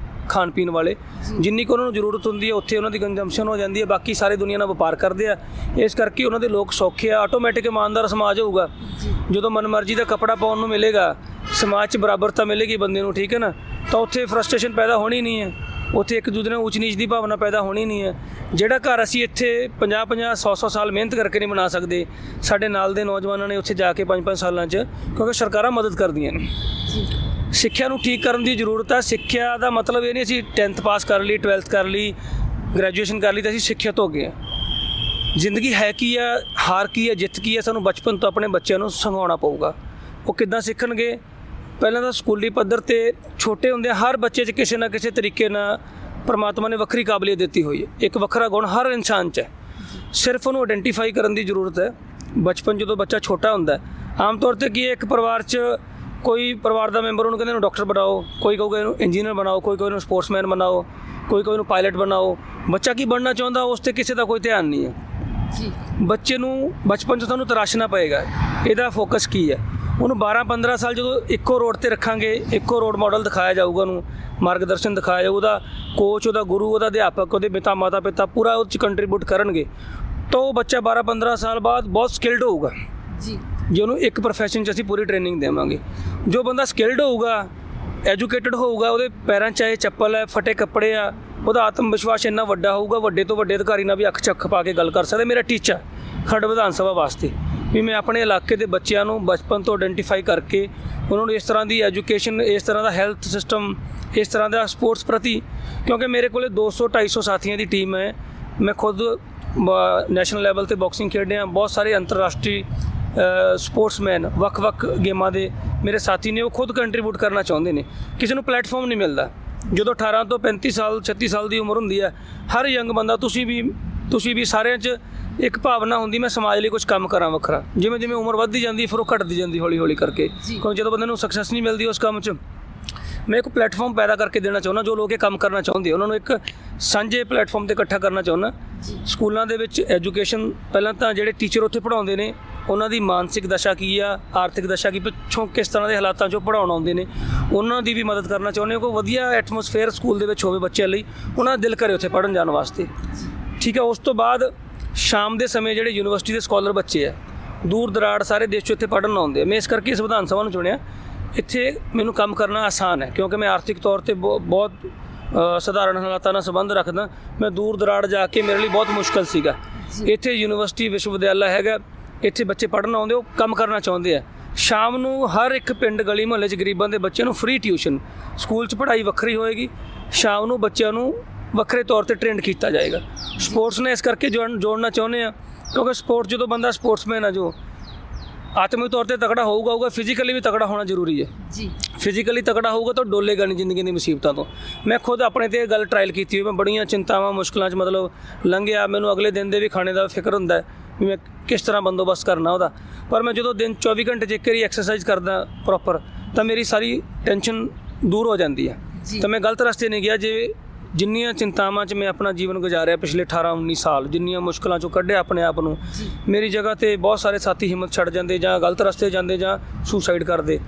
ਖਾਣ ਪੀਣ ਵਾਲੇ। ਜਿੰਨੀ ਕੁ ਉਹਨਾਂ ਨੂੰ ਜ਼ਰੂਰਤ ਹੁੰਦੀ ਹੈ ਉੱਥੇ ਉਹਨਾਂ ਦੀ ਕੰਜ਼ੰਪਸ਼ਨ ਹੋ ਜਾਂਦੀ ਹੈ, ਬਾਕੀ ਸਾਰੇ ਦੁਨੀਆ ਨਾਲ ਵਪਾਰ ਕਰਦੇ ਆ। ਇਸ ਕਰਕੇ ਉਹਨਾਂ ਦੇ ਲੋਕ ਸੌਖੇ ਆ। ਆਟੋਮੈਟਿਕ ਇਮਾਨਦਾਰ ਸਮਾਜ ਹੋਊਗਾ ਜਦੋਂ ਮਨਮਰਜ਼ੀ ਦਾ ਕੱਪੜਾ ਪਾਉਣ ਨੂੰ ਮਿਲੇਗਾ, ਸਮਾਜ 'ਚ ਬਰਾਬਰਤਾ ਮਿਲੇਗੀ ਬੰਦੇ ਨੂੰ, ਠੀਕ ਹੈ ਨਾ, ਤਾਂ ਉੱਥੇ ਫਰਸਟ੍ਰੇਸ਼ਨ ਪੈਦਾ ਹੋਣੀ ਨਹੀਂ ਹੈ, ਉੱਥੇ ਇੱਕ ਦੂਜੇ ਨਾਲ ਉੱਚ ਨੀਚ ਦੀ ਭਾਵਨਾ ਪੈਦਾ ਹੋਣੀ ਨਹੀਂ ਹੈ। ਜਿਹੜਾ ਘਰ ਅਸੀਂ ਇੱਥੇ 50-50 100-100 ਸਾਲ ਮਿਹਨਤ ਕਰਕੇ ਨਹੀਂ ਬਣਾ ਸਕਦੇ, ਸਾਡੇ ਨਾਲ ਦੇ ਨੌਜਵਾਨਾਂ ਨੇ ਉੱਥੇ ਜਾ ਕੇ 5-5 ਸਾਲਾਂ 'ਚ, ਕਿਉਂਕਿ ਸਰਕਾਰਾਂ ਮਦਦ ਕਰਦੀਆਂ ਨੇ। ਸਿੱਖਿਆ ਨੂੰ ਠੀਕ ਕਰਨ ਦੀ ਜ਼ਰੂਰਤ ਹੈ। ਸਿੱਖਿਆ ਦਾ ਮਤਲਬ ਇਹ ਨਹੀਂ ਅਸੀਂ 10th ਪਾਸ ਕਰ ਲਈ, 12th ਕਰ ਲਈ, ਗ੍ਰੈਜੂਏਸ਼ਨ ਕਰ ਲਈ ਤਾਂ ਅਸੀਂ ਸਿੱਖਿਆ ਤੋਂ ਅੱਗੇ ਹਾਂ। ਜ਼ਿੰਦਗੀ ਹੈ ਕੀ ਆ, ਹਾਰ ਕੀ ਹੈ, ਜਿੱਤ ਕੀ ਹੈ, ਸਾਨੂੰ ਬਚਪਨ ਤੋਂ ਆਪਣੇ ਬੱਚਿਆਂ ਨੂੰ ਸਿਖਾਉਣਾ ਪਊਗਾ। ਉਹ ਕਿੱਦਾਂ ਸਿੱਖਣਗੇ? ਪਹਿਲਾਂ ਤਾਂ ਸਕੂਲੀ ਪੱਧਰ 'ਤੇ ਛੋਟੇ ਹੁੰਦੇ ਹਰ ਬੱਚੇ 'ਚ ਕਿਸੇ ਨਾ ਕਿਸੇ ਤਰੀਕੇ ਨਾਲ ਪਰਮਾਤਮਾ ਨੇ ਵੱਖਰੀ ਕਾਬਲੀਅਤ ਦਿੱਤੀ ਹੋਈ ਹੈ, ਇੱਕ ਵੱਖਰਾ ਗੁਣ ਹਰ ਇਨਸਾਨ 'ਚ ਹੈ। ਸਿਰਫ ਉਹਨੂੰ ਆਇਡੈਂਟੀਫਾਈ ਕਰਨ ਦੀ ਜ਼ਰੂਰਤ ਹੈ। ਬਚਪਨ ਜਦੋਂ ਬੱਚਾ ਛੋਟਾ ਹੁੰਦਾ, ਆਮ ਤੌਰ 'ਤੇ ਕੀ ਇੱਕ ਪਰਿਵਾਰ 'ਚ ਕੋਈ ਪਰਿਵਾਰ ਦਾ ਮੈਂਬਰ ਉਹਨੂੰ ਕਹਿੰਦੇ ਇਹਨੂੰ ਡਾਕਟਰ ਬਣਾਓ, ਕੋਈ ਕਹੂਗਾ ਇਹਨੂੰ ਇੰਜੀਨੀਅਰ ਬਣਾਓ, ਕੋਈ ਨੂੰ ਸਪੋਰਟਸਮੈਨ ਬਣਾਓ, ਕੋਈ ਨੂੰ ਪਾਇਲਟ ਬਣਾਓ। ਬੱਚਾ ਕੀ ਬਣਨਾ ਚਾਹੁੰਦਾ ਉਸ 'ਤੇ ਕਿਸੇ ਦਾ ਕੋਈ ਧਿਆਨ ਨਹੀਂ ਹੈ ਜੀ। ਬੱਚੇ ਨੂੰ ਬਚਪਨ 'ਚ ਤੁਹਾਨੂੰ ਤਰਾਸ਼ਣਾ ਪਏਗਾ, ਇਹਦਾ ਫੋਕਸ ਕੀ ਹੈ। ਉਹਨੂੰ 12-15 ਸਾਲ ਜਦੋਂ ਇੱਕੋ ਰੋਡ 'ਤੇ ਰੱਖਾਂਗੇ, ਇੱਕੋ ਰੋਡ ਮਾਡਲ ਦਿਖਾਇਆ ਜਾਊਗਾ, ਉਹਨੂੰ ਮਾਰਗਦਰਸ਼ਨ ਦਿਖਾਇਆ ਜਾਊਗਾ, ਉਹਦਾ ਕੋਚ, ਉਹਦਾ ਗੁਰੂ, ਉਹਦਾ ਅਧਿਆਪਕ, ਉਹਦੇ ਮਾਤਾ ਪਿਤਾ ਪੂਰਾ ਉਹ 'ਚ ਕੰਟਰੀਬਿਊਟ ਕਰਨਗੇ, ਤਾਂ ਉਹ ਬੱਚਾ 12-15 ਸਾਲ ਬਾਅਦ ਬਹੁਤ ਸਕਿਲਡ ਹੋਊਗਾ ਜੀ। ਜੇ ਉਹਨੂੰ ਇੱਕ ਪ੍ਰੋਫੈਸ਼ਨ 'ਚ ਅਸੀਂ ਪੂਰੀ ਟ੍ਰੇਨਿੰਗ ਦੇਵਾਂਗੇ, ਜੋ ਬੰਦਾ ਸਕਿਲਡ ਹੋਊਗਾ, ਐਜੂਕੇਟਡ ਹੋਊਗਾ, ਉਹਦੇ ਪੈਰਾਂ 'ਚ ਚੱਪਲ ਹੈ, ਫਟੇ ਕੱਪੜੇ ਆ, ਉਹਦਾ ਆਤਮ ਵਿਸ਼ਵਾਸ ਇੰਨਾ ਵੱਡਾ ਹੋਊਗਾ, ਵੱਡੇ ਤੋਂ ਵੱਡੇ ਅਧਿਕਾਰੀ ਨਾਲ ਵੀ ਅੱਖ 'ਚ ਅੱਖ ਪਾ ਕੇ ਗੱਲ ਕਰ ਸਕਦਾ। ਮੇਰਾ ਟੀਚਾ ਖਰੜ ਵਿਧਾਨ ਸਭਾ ਵਾਸਤੇ ਵੀ ਮੈਂ ਆਪਣੇ ਇਲਾਕੇ ਦੇ ਬੱਚਿਆਂ ਨੂੰ ਬਚਪਨ ਤੋਂ ਆਇਡੈਂਟੀਫਾਈ ਕਰਕੇ ਉਹਨਾਂ ਨੂੰ ਇਸ ਤਰ੍ਹਾਂ ਦੀ ਐਜੂਕੇਸ਼ਨ, ਇਸ ਤਰ੍ਹਾਂ ਦਾ ਹੈਲਥ ਸਿਸਟਮ, ਇਸ ਤਰ੍ਹਾਂ ਦਾ ਸਪੋਰਟਸ ਪ੍ਰਤੀ, ਕਿਉਂਕਿ ਮੇਰੇ ਕੋਲ 200-250 ਸਾਥੀਆਂ ਦੀ ਟੀਮ ਹੈ। ਮੈਂ ਖੁਦ ਨੈਸ਼ਨਲ ਲੈਵਲ 'ਤੇ ਬਾਕਸਿੰਗ ਖੇਡਿਆ, ਬਹੁਤ ਸਾਰੇ ਅੰਤਰਰਾਸ਼ਟਰੀ ਸਪੋਰਟਸਮੈਨ ਵੱਖ-ਵੱਖ ਗੇਮਾਂ ਦੇ ਮੇਰੇ ਸਾਥੀ ਨੇ, ਉਹ ਖੁਦ ਕੰਟਰੀਬਿਊਟ ਕਰਨਾ ਚਾਹੁੰਦੇ ਨੇ। ਕਿਸੇ ਨੂੰ ਪਲੇਟਫਾਰਮ ਨਹੀਂ ਮਿਲਦਾ। ਜਦੋਂ 18 ਤੋਂ 35 ਸਾਲ 36 ਸਾਲ ਦੀ ਉਮਰ ਹੁੰਦੀ ਹੈ, ਹਰ ਯੰਗ ਬੰਦਾ, ਤੁਸੀਂ ਵੀ ਸਾਰਿਆਂ 'ਚ ਇੱਕ ਭਾਵਨਾ ਹੁੰਦੀ ਮੈਂ ਸਮਾਜ ਲਈ ਕੁਝ ਕੰਮ ਕਰਾਂ ਵੱਖਰਾ। ਜਿਵੇਂ ਜਿਵੇਂ ਉਮਰ ਵੱਧਦੀ ਜਾਂਦੀ ਫਿਰ ਉਹ ਘਟਦੀ ਜਾਂਦੀ ਹੌਲੀ ਕਰਕੇ, ਕਿਉਂਕਿ ਜਦੋਂ ਬੰਦੇ ਨੂੰ ਸਕਸੈਸ ਨਹੀਂ ਮਿਲਦੀ ਉਸ ਕੰਮ 'ਚ। ਮੈਂ ਇੱਕ ਪਲੇਟਫਾਰਮ ਪੈਦਾ ਕਰਕੇ ਦੇਣਾ ਚਾਹੁੰਦਾ, ਜੋ ਲੋਕ ਇਹ ਕੰਮ ਕਰਨਾ ਚਾਹੁੰਦੇ ਉਹਨਾਂ ਨੂੰ ਇੱਕ ਸਾਂਝੇ ਪਲੇਟਫਾਰਮ 'ਤੇ ਇਕੱਠਾ ਕਰਨਾ ਚਾਹੁੰਦਾ। ਸਕੂਲਾਂ ਦੇ ਵਿੱਚ ਐਜੂਕੇਸ਼ਨ, ਪਹਿਲਾਂ ਤਾਂ ਜਿਹੜੇ ਟੀਚਰ ਉੱਥੇ ਪੜ੍ਹਾਉਂਦੇ ਨੇ ਉਹਨਾਂ ਦੀ ਮਾਨਸਿਕ ਦਸ਼ਾ ਕੀ ਆ, ਆਰਥਿਕ ਦਸ਼ਾ ਕੀ, ਪਿੱਛੋਂ ਕਿਸ ਤਰ੍ਹਾਂ ਦੇ ਹਾਲਾਤਾਂ 'ਚੋਂ ਪੜ੍ਹਾਉਣ ਆਉਂਦੇ ਨੇ, ਉਹਨਾਂ ਦੀ ਵੀ ਮਦਦ ਕਰਨਾ ਚਾਹੁੰਦੇ। ਕੋਈ ਵਧੀਆ ਐਟਮੋਸਫੇਅਰ ਸਕੂਲ ਦੇ ਵਿੱਚ ਹੋਵੇ ਬੱਚਿਆਂ ਲਈ, ਉਹਨਾਂ ਦਾ ਦਿਲ ਕਰੇ ਉੱਥੇ ਪੜ੍ਹਨ ਜਾਣ ਵਾਸਤੇ, ਠੀਕ ਹੈ। ਉਸ ਤੋਂ ਬਾਅਦ ਸ਼ਾਮ ਦੇ ਸਮੇਂ ਜਿਹੜੇ ਯੂਨੀਵਰਸਿਟੀ ਦੇ ਸਕਾਲਰ ਬੱਚੇ ਆ, ਦੂਰ ਦਰਾੜ ਸਾਰੇ ਦੇਸ਼ 'ਚੋਂ ਇੱਥੇ ਪੜ੍ਹਨ ਆਉਂਦੇ ਆ। ਮੈਂ ਇਸ ਕਰਕੇ ਇਸ ਵਿਧਾਨ ਸਭਾ ਨੂੰ ਚੁਣਿਆ। ਇੱਥੇ ਮੈਨੂੰ ਕੰਮ ਕਰਨਾ ਆਸਾਨ ਹੈ, ਕਿਉਂਕਿ ਮੈਂ ਆਰਥਿਕ ਤੌਰ 'ਤੇ ਬਹੁਤ ਸਧਾਰਨ ਹਾਲਾਤਾਂ ਨਾਲ ਸੰਬੰਧ ਰੱਖਦਾ। ਮੈਂ ਦੂਰ ਦਰਾੜ ਜਾ ਕੇ ਮੇਰੇ ਲਈ ਬਹੁਤ ਮੁਸ਼ਕਲ ਸੀਗਾ। ਇੱਥੇ ਯੂਨੀਵਰਸਿਟੀ ਵਿਸ਼ਵ ਵਿਦਿਆਲਾ ਹੈਗਾ, ਇੱਥੇ ਬੱਚੇ ਪੜ੍ਹਨ ਆਉਂਦੇ, ਉਹ ਕੰਮ ਕਰਨਾ ਚਾਹੁੰਦੇ ਆ। ਸ਼ਾਮ ਨੂੰ ਹਰ ਇੱਕ ਪਿੰਡ ਗਲੀ ਮੁਹੱਲੇ 'ਚ ਗਰੀਬਾਂ ਦੇ ਬੱਚਿਆਂ ਨੂੰ ਫ੍ਰੀ ਟਿਊਸ਼ਨ, ਸਕੂਲ 'ਚ ਪੜ੍ਹਾਈ ਵੱਖਰੀ ਹੋਏਗੀ, ਸ਼ਾਮ ਨੂੰ ਬੱਚਿਆਂ ਨੂੰ ਵੱਖਰੇ ਤੌਰ 'ਤੇ ਟ੍ਰੇਨਡ ਕੀਤਾ ਜਾਏਗਾ। ਸਪੋਰਟਸ ਨੇ ਇਸ ਕਰਕੇ ਜੋੜਨਾ ਚਾਹੁੰਦੇ ਆ, ਕਿਉਂਕਿ ਸਪੋਰਟਸ, ਜਦੋਂ ਬੰਦਾ ਸਪੋਰਟਸਮੈਨ ਆ, ਜੋ ਆਤਮਿਕ ਤੌਰ 'ਤੇ ਤਕੜਾ ਹੋਊਗਾ, ਫਿਜ਼ੀਕਲੀ ਵੀ ਤਕੜਾ ਹੋਣਾ ਜ਼ਰੂਰੀ ਹੈ ਜੀ। ਫਿਜ਼ੀਕਲੀ ਤਕੜਾ ਹੋਊਗਾ ਤਾਂ ਡੋਲੇਗਾ ਨਹੀਂ ਜ਼ਿੰਦਗੀ ਦੀ ਮੁਸੀਬਤਾਂ ਤੋਂ। ਮੈਂ ਖੁਦ ਆਪਣੇ 'ਤੇ ਇਹ ਗੱਲ ਟਰਾਇਲ ਕੀਤੀ ਹੋਈ। ਮੈਂ ਬੜੀਆਂ ਚਿੰਤਾਵਾਂ, ਮੁਸ਼ਕਲਾਂ 'ਚ ਮਤਲਬ ਲੰਘਿਆ। ਮੈਨੂੰ ਅਗਲੇ ਦਿਨ ਦੇ ਵੀ ਖਾਣੇ ਦਾ ਫਿਕਰ ਹੁੰਦਾ ਹੈ ਵੀ ਮੈਂ ਕਿਸ ਤਰ੍ਹਾਂ ਬੰਦੋਬਸਤ ਕਰਨਾ ਉਹਦਾ। ਪਰ ਮੈਂ ਜਦੋਂ ਦਿਨ 24 ਘੰਟੇ 'ਚ ਇੱਕ ਵਾਰੀ ਐਕਸਰਸਾਈਜ਼ ਕਰਦਾ ਪ੍ਰੋਪਰ, ਤਾਂ ਮੇਰੀ ਸਾਰੀ ਟੈਨਸ਼ਨ ਦੂਰ ਹੋ ਜਾਂਦੀ ਹੈ। ਤਾਂ ਮੈਂ ਗਲਤ ਰਸਤੇ ਨਹੀਂ ਗਿਆ। ਜੇ ਜਿੰਨੀਆਂ ਚਿੰਤਾਵਾਂ 'ਚ ਮੈਂ ਆਪਣਾ ਜੀਵਨ ਗੁਜ਼ਾਰਿਆ ਪਿਛਲੇ 18-19 ਸਾਲ, ਜਿੰਨੀਆਂ ਮੁਸ਼ਕਲਾਂ 'ਚੋਂ ਕੱਢਿਆ ਆਪਣੇ ਆਪ ਨੂੰ, ਮੇਰੀ ਜਗ੍ਹਾ ਤੇ ਬਹੁਤ ਸਾਰੇ ਸਾਥੀ ਹਿੰਮਤ ਛੱਡ ਜਾਂਦੇ ਜਾਂ ਗਲਤ ਰਸਤੇ ਜਾਂਦੇ ਜਾਂ ਸੁਸਾਈਡ ਕਰਦੇ,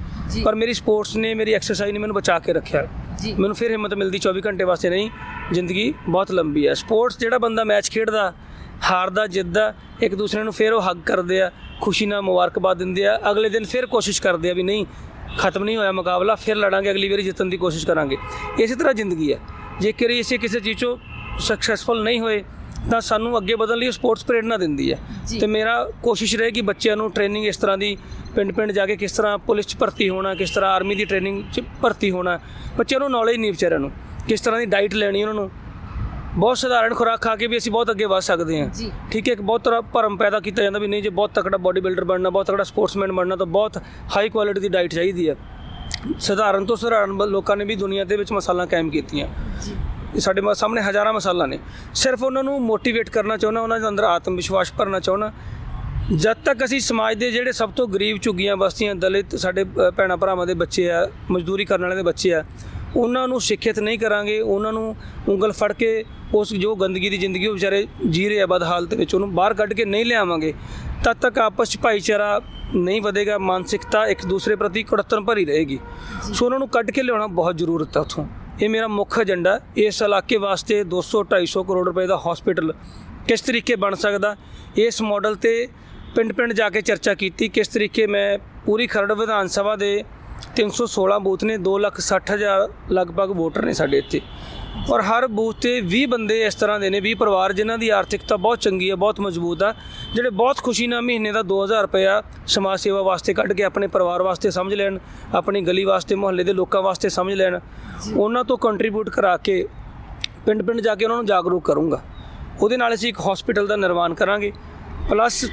ਪਰ ਮੇਰੀ ਸਪੋਰਟਸ ਨੇ, ਮੇਰੀ ਐਕਸਰਸਾਈਜ਼ ਨੇ ਮੈਨੂੰ ਬਚਾ ਕੇ ਰੱਖਿਆ। ਮੈਨੂੰ ਫਿਰ ਹਿੰਮਤ ਮਿਲਦੀ 24 ਘੰਟੇ ਵਾਸਤੇ ਨਹੀਂ, ਜ਼ਿੰਦਗੀ ਬਹੁਤ ਲੰਬੀ ਹੈ। ਸਪੋਰਟਸ ਜਿਹੜਾ ਬੰਦਾ ਮੈਚ ਖੇਡਦਾ, ਹਾਰਦਾ ਜਿੱਤਦਾ, ਇੱਕ ਦੂਸਰੇ ਨੂੰ ਫਿਰ ਉਹ ਹੱਗ ਕਰਦੇ ਆ, ਖੁਸ਼ੀ ਨਾਲ ਮੁਬਾਰਕਬਾਦ ਦਿੰਦੇ ਆ, ਅਗਲੇ ਦਿਨ ਫਿਰ ਕੋਸ਼ਿਸ਼ ਕਰਦੇ ਆ ਵੀ ਨਹੀਂ ਖਤਮ ਨਹੀਂ ਹੋਇਆ ਮੁਕਾਬਲਾ, ਫਿਰ ਲੜਾਂਗੇ, ਅਗਲੀ ਵਾਰੀ ਜਿੱਤਣ ਦੀ ਕੋਸ਼ਿਸ਼ ਕਰਾਂਗੇ। ਇਸੇ ਤਰ੍ਹਾਂ ਜ਼ਿੰਦਗੀ ਹੈ। ਜੇਕਰ ਇਸੇ ਕਿਸੇ ਚੀਜ਼ 'ਚੋਂ ਸਕਸੈਸਫੁਲ ਨਹੀਂ ਹੋਏ ਤਾਂ ਸਾਨੂੰ ਅੱਗੇ ਵਧਣ ਲਈ ਸਪੋਰਟਸ ਪ੍ਰੇਰਨਾ ਦਿੰਦੀ ਹੈ। ਅਤੇ ਮੇਰਾ ਕੋਸ਼ਿਸ਼ ਰਹੇਗੀ ਬੱਚਿਆਂ ਨੂੰ ਟ੍ਰੇਨਿੰਗ ਇਸ ਤਰ੍ਹਾਂ ਦੀ, ਪਿੰਡ ਜਾ ਕੇ ਕਿਸ ਤਰ੍ਹਾਂ ਪੁਲਿਸ 'ਚ ਭਰਤੀ ਹੋਣਾ, ਕਿਸ ਤਰ੍ਹਾਂ ਆਰਮੀ ਦੀ ਟ੍ਰੇਨਿੰਗ 'ਚ ਭਰਤੀ ਹੋਣਾ, ਬੱਚਿਆਂ ਨੂੰ ਨੌਲੇਜ ਨਹੀਂ ਵਿਚਾਰਿਆਂ ਨੂੰ, ਕਿਸ ਤਰ੍ਹਾਂ ਦੀ ਡਾਈਟ ਲੈਣੀ, ਉਹਨਾਂ ਨੂੰ ਬਹੁਤ ਸਧਾਰਨ ਖੁਰਾਕ ਖਾ ਕੇ ਵੀ ਅਸੀਂ ਬਹੁਤ ਅੱਗੇ ਵਧ ਸਕਦੇ ਹਾਂ। ਠੀਕ ਹੈ, ਇੱਕ ਬਹੁਤ ਤਰ੍ਹਾਂ ਭਰਮ ਪੈਦਾ ਕੀਤਾ ਜਾਂਦਾ ਵੀ ਨਹੀਂ ਜੇ ਬਹੁਤ ਤਕੜਾ ਬੋਡੀ ਬਿਲਡਰ ਬਣਨਾ, ਬਹੁਤ ਤਕੜਾ ਸਪੋਰਟਸਮੈਨ ਬਣਨਾ ਤਾਂ ਬਹੁਤ ਹਾਈ ਕੁਆਲਿਟੀ ਦੀ ਡਾਈਟ ਚਾਹੀਦੀ ਹੈ। ਸਧਾਰਨ ਤੋਂ ਸਧਾਰਨ ਲੋਕਾਂ ਨੇ ਵੀ ਦੁਨੀਆ ਦੇ ਵਿੱਚ ਮਿਸਾਲਾਂ ਕਾਇਮ ਕੀਤੀਆਂ। ਸਾਡੇ ਸਾਹਮਣੇ ਹਜ਼ਾਰਾਂ ਮਿਸਾਲਾਂ ਨੇ। ਸਿਰਫ ਉਹਨਾਂ ਨੂੰ ਮੋਟੀਵੇਟ ਕਰਨਾ ਚਾਹੁੰਦਾ, ਉਹਨਾਂ ਦੇ ਅੰਦਰ ਆਤਮ ਵਿਸ਼ਵਾਸ ਭਰਨਾ ਚਾਹੁੰਦਾ। ਜਦ ਤੱਕ ਅਸੀਂ ਸਮਾਜ ਦੇ ਜਿਹੜੇ ਸਭ ਤੋਂ ਗਰੀਬ ਝੁੱਗੀਆਂ ਬਸਤੀਆਂ, ਦਲਿਤ ਸਾਡੇ ਭੈਣਾਂ ਭਰਾਵਾਂ ਦੇ ਬੱਚੇ ਆ, ਮਜ਼ਦੂਰੀ ਕਰਨ ਵਾਲੇ ਦੇ ਬੱਚੇ ਆ, ਉਹਨਾਂ ਨੂੰ ਸਿੱਖਿਅਤ ਨਹੀਂ ਕਰਾਂਗੇ, ਉਹਨਾਂ ਨੂੰ ਉਂਗਲ ਫੜ ਕੇ ਉਸ ਜੋ ਗੰਦਗੀ ਦੀ ਜ਼ਿੰਦਗੀ ਉਹ ਵਿਚਾਰੇ ਜੀ ਰਹੇ ਆ ਬਦ ਹਾਲਤ ਵਿੱਚ, ਉਹਨੂੰ ਬਾਹਰ ਕੱਢ ਕੇ ਨਹੀਂ ਲਿਆਵਾਂਗੇ, ਤਦ ਤੱਕ ਆਪਸ 'ਚ ਭਾਈਚਾਰਾ ਨਹੀਂ ਵਧੇਗਾ, ਮਾਨਸਿਕਤਾ ਇੱਕ ਦੂਸਰੇ ਪ੍ਰਤੀ ਕੁੜੱਤਣ ਭਰੀ ਰਹੇਗੀ। ਸੋ ਉਹਨਾਂ ਨੂੰ ਕੱਢ ਕੇ ਲਿਆਉਣਾ ਬਹੁਤ ਜ਼ਰੂਰਤ ਹੈ ਉੱਥੋਂ। ਇਹ ਮੇਰਾ ਮੁੱਖ ਏਜੰਡਾ। ਇਸ ਇਲਾਕੇ ਵਾਸਤੇ 200-250 ਕਰੋੜ ਰੁਪਏ ਦਾ ਹੌਸਪੀਟਲ ਕਿਸ ਤਰੀਕੇ ਬਣ ਸਕਦਾ, ਇਸ ਮਾਡਲ 'ਤੇ ਪਿੰਡ ਜਾ ਕੇ ਚਰਚਾ ਕੀਤੀ। ਕਿਸ ਤਰੀਕੇ ਮੈਂ ਪੂਰੀ ਖਰੜ ਵਿਧਾਨ ਸਭਾ ਦੇ 316 ਬੂਥ ਨੇ, 2,60,000 ਲਗਭਗ ਵੋਟਰ ਨੇ ਸਾਡੇ ਇੱਥੇ, ਔਰ ਹਰ ਬੂਥ 'ਤੇ 20 ਬੰਦੇ ਇਸ ਤਰ੍ਹਾਂ ਦੇ ਨੇ, 20 ਪਰਿਵਾਰ ਜਿਨ੍ਹਾਂ ਦੀ ਆਰਥਿਕਤਾ ਬਹੁਤ ਚੰਗੀ ਹੈ, ਬਹੁਤ ਮਜ਼ਬੂਤ ਆ, ਜਿਹੜੇ ਬਹੁਤ ਖੁਸ਼ੀ ਨਾਲ ਮਹੀਨੇ ਦਾ 2,000 ਰੁਪਇਆ ਸਮਾਜ ਸੇਵਾ ਵਾਸਤੇ ਕੱਢ ਕੇ ਆਪਣੇ ਪਰਿਵਾਰ ਵਾਸਤੇ ਸਮਝ ਲੈਣ, ਆਪਣੀ ਗਲੀ ਵਾਸਤੇ, ਮੁਹੱਲੇ ਦੇ ਲੋਕਾਂ ਵਾਸਤੇ ਸਮਝ ਲੈਣ। ਉਹਨਾਂ ਤੋਂ ਕੰਟਰੀਬਿਊਟ ਕਰਾ ਕੇ ਪਿੰਡ ਜਾ ਕੇ ਉਹਨਾਂ ਨੂੰ ਜਾਗਰੂਕ ਕਰੂੰਗਾ। ਉਹਦੇ ਨਾਲ ਅਸੀਂ ਇੱਕ ਹੌਸਪੀਟਲ ਦਾ ਨਿਰਮਾਣ ਕਰਾਂਗੇ। ਪਲੱਸ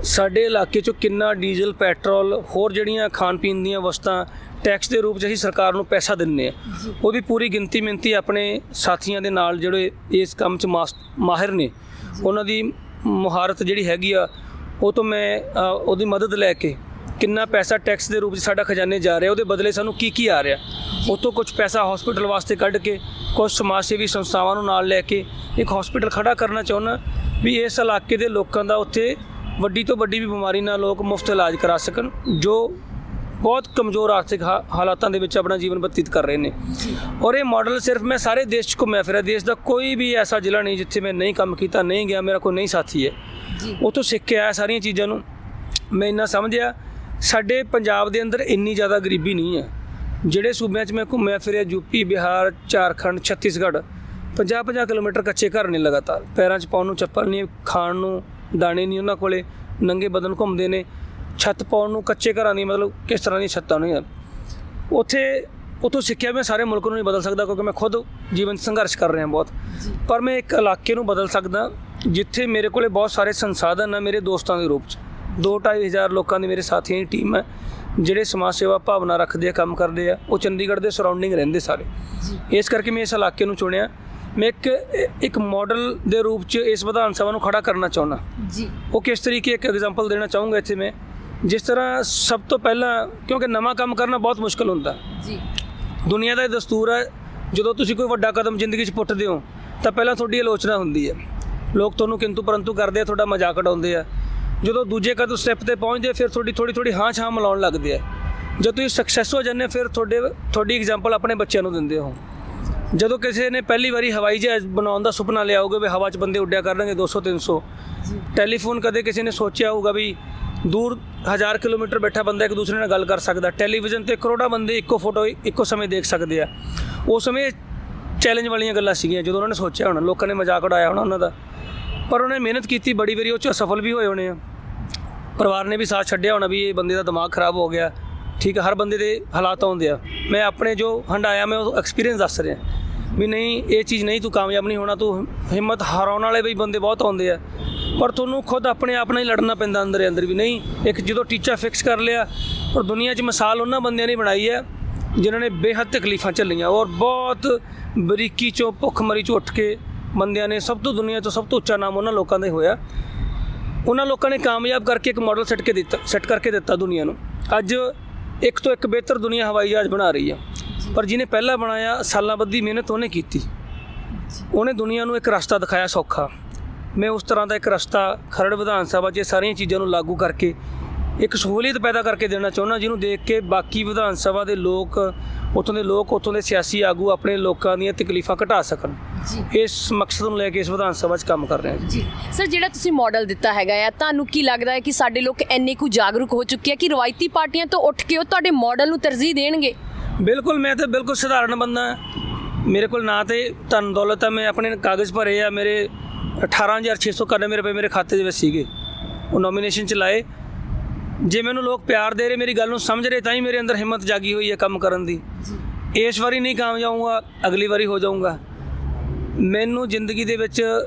ਸਾਡੇ ਇਲਾਕੇ 'ਚੋਂ ਕਿੰਨਾ ਡੀਜ਼ਲ, ਪੈਟਰੋਲ, ਹੋਰ ਜਿਹੜੀਆਂ ਖਾਣ ਪੀਣ ਦੀਆਂ ਵਸਤਾਂ ਟੈਕਸ ਦੇ ਰੂਪ 'ਚ ਅਸੀਂ ਸਰਕਾਰ ਨੂੰ ਪੈਸਾ ਦਿੰਦੇ ਹਾਂ, ਉਹਦੀ ਪੂਰੀ ਗਿਣਤੀ ਮਿਣਤੀ ਆਪਣੇ ਸਾਥੀਆਂ ਦੇ ਨਾਲ ਜਿਹੜੇ ਇਸ ਕੰਮ 'ਚ ਮਾਹਿਰ ਨੇ, ਉਹਨਾਂ ਦੀ ਮੁਹਾਰਤ ਜਿਹੜੀ ਹੈਗੀ ਆ, ਉਹ ਤੋਂ ਮੈਂ ਉਹਦੀ ਮਦਦ ਲੈ ਕੇ ਕਿੰਨਾ ਪੈਸਾ ਟੈਕਸ ਦੇ ਰੂਪ 'ਚ ਸਾਡਾ ਖਜ਼ਾਨੇ ਜਾ ਰਿਹਾ, ਉਹਦੇ ਬਦਲੇ ਸਾਨੂੰ ਕੀ ਆ ਰਿਹਾ, ਉੱਥੋਂ ਕੁਝ ਪੈਸਾ ਹੌਸਪੀਟਲ ਵਾਸਤੇ ਕੱਢ ਕੇ ਕੁਝ ਸਮਾਜ ਸੇਵੀ ਸੰਸਥਾਵਾਂ ਨੂੰ ਨਾਲ ਲੈ ਕੇ ਇੱਕ ਹੌਸਪੀਟਲ ਖੜ੍ਹਾ ਕਰਨਾ ਚਾਹੁੰਦਾ ਵੀ ਇਸ ਇਲਾਕੇ ਦੇ ਲੋਕਾਂ ਦਾ ਉੱਥੇ ਵੱਡੀ ਤੋਂ ਵੱਡੀ ਵੀ ਬਿਮਾਰੀ ਨਾਲ ਲੋਕ ਮੁਫਤ ਇਲਾਜ ਕਰਾ ਸਕਣ, ਜੋ ਬਹੁਤ ਕਮਜ਼ੋਰ ਆਰਥਿਕ ਹਾਲਾਤਾਂ ਦੇ ਵਿੱਚ ਆਪਣਾ ਜੀਵਨ ਬਤੀਤ ਕਰ ਰਹੇ ਨੇ। ਔਰ ਇਹ ਮਾਡਲ ਸਿਰਫ ਮੈਂ ਸਾਰੇ ਦੇਸ਼ 'ਚ ਘੁੰਮਿਆ ਫਿਰਿਆ, ਦੇਸ਼ ਦਾ ਕੋਈ ਵੀ ਐਸਾ ਜ਼ਿਲ੍ਹਾ ਨਹੀਂ ਜਿੱਥੇ ਮੈਂ ਨਹੀਂ ਕੰਮ ਕੀਤਾ, ਨਹੀਂ ਗਿਆ, ਮੇਰਾ ਕੋਈ ਨਹੀਂ ਸਾਥੀ ਹੈ। ਉੱਥੋਂ ਸਿੱਖ ਕੇ ਆਇਆ ਸਾਰੀਆਂ ਚੀਜ਼ਾਂ ਨੂੰ। ਮੈਂ ਇੰਨਾ ਸਮਝਿਆ ਸਾਡੇ ਪੰਜਾਬ ਦੇ ਅੰਦਰ ਇੰਨੀ ਜ਼ਿਆਦਾ ਗਰੀਬੀ ਨਹੀਂ ਹੈ। ਜਿਹੜੇ ਸੂਬਿਆਂ 'ਚ ਮੈਂ ਘੁੰਮਿਆ ਫਿਰਿਆ, ਯੂਪੀ, ਬਿਹਾਰ, ਝਾਰਖੰਡ, ਛੱਤੀਸਗੜ੍ਹ, 50-50 ਕਿਲੋਮੀਟਰ ਕੱਚੇ ਘਰ ਨੇ ਲਗਾਤਾਰ, ਪੈਰਾਂ 'ਚ ਪਾਉਣ ਨੂੰ ਚੱਪਲ ਨਹੀਂ, ਖਾਣ ਨੂੰ ਦਾਣੇ ਨਹੀਂ ਉਹਨਾਂ ਕੋਲੇ, ਨੰਗੇ ਬਦਨ ਘੁੰਮਦੇ ਨੇ, ਛੱਤ ਪਾਉਣ ਨੂੰ ਕੱਚੇ ਘਰਾਂ ਦੀ ਮਤਲਬ ਕਿਸ ਤਰ੍ਹਾਂ ਦੀਆਂ ਛੱਤਾਂ ਨਹੀਂ ਹਨ। ਉੱਥੋਂ ਸਿੱਖਿਆ ਮੈਂ ਸਾਰੇ ਮੁਲਕ ਨੂੰ ਨਹੀਂ ਬਦਲ ਸਕਦਾ, ਕਿਉਂਕਿ ਮੈਂ ਖੁਦ ਜੀਵਨ 'ਚ ਸੰਘਰਸ਼ ਕਰ ਰਿਹਾ ਬਹੁਤ, ਪਰ ਮੈਂ ਇੱਕ ਇਲਾਕੇ ਨੂੰ ਬਦਲ ਸਕਦਾ ਜਿੱਥੇ ਮੇਰੇ ਕੋਲੇ ਬਹੁਤ ਸਾਰੇ ਸੰਸਾਧਨ ਆ, ਮੇਰੇ ਦੋਸਤਾਂ ਦੇ ਰੂਪ 'ਚ 2-2.5 ਹਜ਼ਾਰ ਲੋਕਾਂ ਦੀ ਮੇਰੇ ਸਾਥੀਆਂ ਦੀ ਟੀਮ ਹੈ, ਜਿਹੜੇ ਸਮਾਜ ਸੇਵਾ ਭਾਵਨਾ ਰੱਖਦੇ ਆ, ਕੰਮ ਕਰਦੇ ਆ। ਉਹ ਚੰਡੀਗੜ੍ਹ ਦੇ ਸਰਾਊਂਡਿੰਗ ਰਹਿੰਦੇ ਸਾਰੇ। ਇਸ ਕਰਕੇ ਮੈਂ ਇਸ ਇਲਾਕੇ ਨੂੰ ਚੁਣਿਆ। ਮੈਂ ਇੱਕ ਮਾਡਲ ਦੇ ਰੂਪ 'ਚ ਇਸ ਵਿਧਾਨ ਸਭਾ ਨੂੰ ਖੜਾ ਕਰਨਾ ਚਾਹੁੰਦਾ ਜੀ। ਉਹ ਕਿਸ ਤਰੀਕੇ ਇੱਕ ਐਗਜ਼ਾਮਪਲ ਦੇਣਾ ਚਾਹੂੰਗਾ ਇੱਥੇ ਮੈਂ, ਜਿਸ ਤਰ੍ਹਾਂ ਸਭ ਤੋਂ ਪਹਿਲਾਂ, ਕਿਉਂਕਿ ਨਵਾਂ ਕੰਮ ਕਰਨਾ ਬਹੁਤ ਮੁਸ਼ਕਿਲ ਹੁੰਦਾ ਜੀ। ਦੁਨੀਆ ਦਾ ਇਹ ਦਸਤੂਰ ਹੈ, ਜਦੋਂ ਤੁਸੀਂ ਕੋਈ ਵੱਡਾ ਕਦਮ ਜ਼ਿੰਦਗੀ 'ਚ ਪੁੱਟਦੇ ਹੋ ਤਾਂ ਪਹਿਲਾਂ ਤੁਹਾਡੀ ਆਲੋਚਨਾ ਹੁੰਦੀ ਹੈ, ਲੋਕ ਤੁਹਾਨੂੰ ਕਿੰਤੂ ਪਰੰਤੂ ਕਰਦੇ ਆ, ਤੁਹਾਡਾ ਮਜ਼ਾਕ ਉਡਾਉਂਦੇ ਆ। ਜਦੋਂ ਦੂਜੇ ਕਦਮ ਸਟੈਪ 'ਤੇ ਪਹੁੰਚਦੇ ਫਿਰ ਤੁਹਾਡੀ ਥੋੜ੍ਹੀ ਹਾਂ ਮਿਲਾਉਣ ਲੱਗਦੇ ਆ। ਜਦੋਂ ਤੁਸੀਂ ਸਕਸੈਸ ਹੋ ਜਾਂਦੇ ਫਿਰ ਤੁਹਾਡੀ ਐਗਜ਼ਾਮਪਲ ਆਪਣੇ ਬੱਚਿਆਂ ਨੂੰ ਦਿੰਦੇ ਹੋ। ਜਦੋਂ ਕਿਸੇ ਨੇ ਪਹਿਲੀ ਵਾਰੀ ਹਵਾਈ ਜਹਾਜ਼ ਬਣਾਉਣ ਦਾ ਸੁਪਨਾ ਲਿਆ ਹੋਊਗਾ ਵੀ ਹਵਾ 'ਚ ਬੰਦੇ ਉੱਡਿਆ ਕਰਨਗੇ 200-300, ਟੈਲੀਫੋਨ ਕਦੇ ਕਿਸੇ ਨੇ ਸੋਚਿਆ ਹੋਊਗਾ ਵੀ ਦੂਰ 1000 ਕਿਲੋਮੀਟਰ ਬੈਠਾ ਬੰਦਾ ਇੱਕ ਦੂਸਰੇ ਨਾਲ ਗੱਲ ਕਰ ਸਕਦਾ, ਟੈਲੀਵਿਜ਼ਨ 'ਤੇ ਕਰੋੜਾਂ ਬੰਦੇ ਇੱਕੋ ਫੋਟੋ ਇੱਕੋ ਸਮੇਂ ਦੇਖ ਸਕਦੇ ਆ। ਉਸ ਸਮੇਂ ਚੈਲੰਜ ਵਾਲੀਆਂ ਗੱਲਾਂ ਸੀਗੀਆਂ ਜਦੋਂ ਉਹਨਾਂ ਨੇ ਸੋਚਿਆ ਹੋਣਾ, ਲੋਕਾਂ ਨੇ ਮਜ਼ਾਕ ਉਡਾਇਆ ਹੋਣਾ ਉਹਨਾਂ ਦਾ, ਪਰ ਉਹਨੇ ਮਿਹਨਤ ਕੀਤੀ ਬੜੀ ਵਾਰੀ, ਉਹ 'ਚ ਅਸਫਲ ਵੀ ਹੋਏ ਹੋਣੇ ਆ। ਪਰਿਵਾਰ ਨੇ ਵੀ ਸਾਥ ਛੱਡਿਆ ਹੋਣਾ ਵੀ ਇਹ ਬੰਦੇ ਦਾ ਦਿਮਾਗ ਖਰਾਬ ਹੋ ਗਿਆ। ਠੀਕ ਹੈ, ਹਰ ਬੰਦੇ ਦੇ ਹਾਲਾਤ ਆਉਂਦੇ ਆ। ਮੈਂ ਆਪਣੇ ਜੋ ਹੰਡਾਇਆ ਮੈਂ ਉਹ ਐਕਸਪੀਰੀਅੰਸ ਦੱਸ ਰਿਹਾ ਵੀ ਨਹੀਂ ਇਹ ਚੀਜ਼ ਨਹੀਂ, ਤੂੰ ਕਾਮਯਾਬ ਨਹੀਂ ਹੋਣਾ, ਤੂੰ ਹਿੰਮਤ ਹਾਰਾਉਣ ਵਾਲੇ ਵੀ ਬੰਦੇ ਬਹੁਤ ਆਉਂਦੇ ਆ, ਪਰ ਤੁਹਾਨੂੰ ਖੁਦ ਆਪਣੇ ਆਪ ਨਾਲ ਹੀ ਲੜਨਾ ਪੈਂਦਾ ਅੰਦਰ ਵੀ। ਨਹੀਂ, ਇੱਕ ਜਦੋਂ ਟੀਚਾ ਫਿਕਸ ਕਰ ਲਿਆ, ਔਰ ਦੁਨੀਆ 'ਚ ਮਿਸਾਲ ਉਹਨਾਂ ਬੰਦਿਆਂ ਨੇ ਬਣਾਈ ਹੈ ਜਿਨ੍ਹਾਂ ਨੇ ਬੇਹੱਦ ਤਕਲੀਫਾਂ ਝੱਲੀਆਂ, ਔਰ ਬਹੁਤ ਬਰੀਕੀ 'ਚੋਂ ਭੁੱਖਮਰੀ 'ਚੋਂ ਉੱਠ ਕੇ ਬੰਦਿਆਂ ਨੇ ਦੁਨੀਆ 'ਚੋਂ ਸਭ ਤੋਂ ਉੱਚਾ ਨਾਮ ਉਹਨਾਂ ਲੋਕਾਂ ਦਾ ਹੀ ਹੋਇਆ। ਉਹਨਾਂ ਲੋਕਾਂ ਨੇ ਕਾਮਯਾਬ ਕਰਕੇ ਇੱਕ ਮਾਡਲ ਸੈੱਟ ਕਰਕੇ ਦਿੱਤਾ ਦੁਨੀਆ ਨੂੰ। ਅੱਜ ਇੱਕ ਤੋਂ ਇੱਕ ਬਿਹਤਰ ਦੁਨੀਆ ਹਵਾਈ ਜਹਾਜ਼ ਬਣਾ ਰਹੀ ਹੈ, ਪਰ ਜਿਹਨੇ ਪਹਿਲਾਂ ਬਣਾਇਆ ਸਾਲਾਂ ਬੱਧੀ ਮਿਹਨਤ ਉਹਨੇ ਕੀਤੀ। ਉਹਨੇ ਦੁਨੀਆ ਨੂੰ ਇੱਕ ਰਸਤਾ ਦਿਖਾਇਆ ਸੌਖਾ। ਮੈਂ ਉਸ ਤਰ੍ਹਾਂ ਦਾ ਇੱਕ ਰਸਤਾ ਖਰੜ ਵਿਧਾਨ ਸਭਾ 'ਚ ਇਹ ਸਾਰੀਆਂ ਚੀਜ਼ਾਂ ਨੂੰ ਲਾਗੂ ਕਰਕੇ ਇੱਕ ਸਹੂਲੀਅਤ ਪੈਦਾ ਕਰਕੇ ਦੇਣਾ ਚਾਹੁੰਦਾ, ਜਿਹਨੂੰ ਦੇਖ ਕੇ ਬਾਕੀ ਵਿਧਾਨ ਸਭਾ ਦੇ ਲੋਕ, ਉੱਥੋਂ ਦੇ ਸਿਆਸੀ ਆਗੂ ਆਪਣੇ ਲੋਕਾਂ ਦੀਆਂ ਤਕਲੀਫਾਂ ਘਟਾ ਸਕਣ। ਇਸ ਮਕਸਦ ਨੂੰ ਲੈ ਕੇ ਇਸ ਵਿਧਾਨ ਸਭਾ 'ਚ ਕੰਮ ਕਰ ਰਹੇ ਹਾਂ ਜੀ। ਸਰ, ਜਿਹੜਾ ਤੁਸੀਂ ਮਾਡਲ ਦਿੱਤਾ ਹੈਗਾ ਆ, ਤੁਹਾਨੂੰ ਕੀ ਲੱਗਦਾ ਹੈ ਕਿ ਸਾਡੇ ਲੋਕ ਇੰਨੇ ਕੁ ਜਾਗਰੂਕ ਹੋ ਚੁੱਕੇ ਆ ਕਿ ਰਵਾਇਤੀ ਪਾਰਟੀਆਂ ਤੋਂ ਉੱਠ ਕੇ ਉਹ ਤੁਹਾਡੇ ਮਾਡਲ ਨੂੰ ਤਰਜੀਹ ਦੇਣਗੇ? ਬਿਲਕੁਲ, ਮੈਂ ਤਾਂ ਬਿਲਕੁਲ ਸਧਾਰਨ ਬੰਦਾ। ਮੇਰੇ ਕੋਲ ਨਾ ਤੇ ਧਨ ਦੌਲਤ ਹੈ, ਮੈਂ ਆਪਣੇ ਕਾਗਜ਼ ਭਰੇ ਆ, ਮੇਰੇ 18,691 ਰੁਪਏ ਮੇਰੇ ਖਾਤੇ ਦੇ ਵਿੱਚ ਸੀਗੇ, ਉਹ ਨੋਮੀਨੇਸ਼ਨ 'ਚ ਲਾਏ। ਜੇ ਮੈਨੂੰ ਲੋਕ ਪਿਆਰ ਦੇ ਰਹੇ, ਮੇਰੀ ਗੱਲ ਨੂੰ ਸਮਝ ਰਹੇ, ਤਾਂ ਹੀ ਮੇਰੇ ਅੰਦਰ ਹਿੰਮਤ ਜਾਗੀ ਹੋਈ ਹੈ ਕੰਮ ਕਰਨ ਦੀ। ਇਸ ਵਾਰੀ ਨਹੀਂ ਕਾਮਯਾਬ ਹੋਊਗਾ, ਅਗਲੀ ਵਾਰੀ ਹੋ ਜਾਊਂਗਾ। ਮੈਨੂੰ ਜ਼ਿੰਦਗੀ ਦੇ ਵਿੱਚ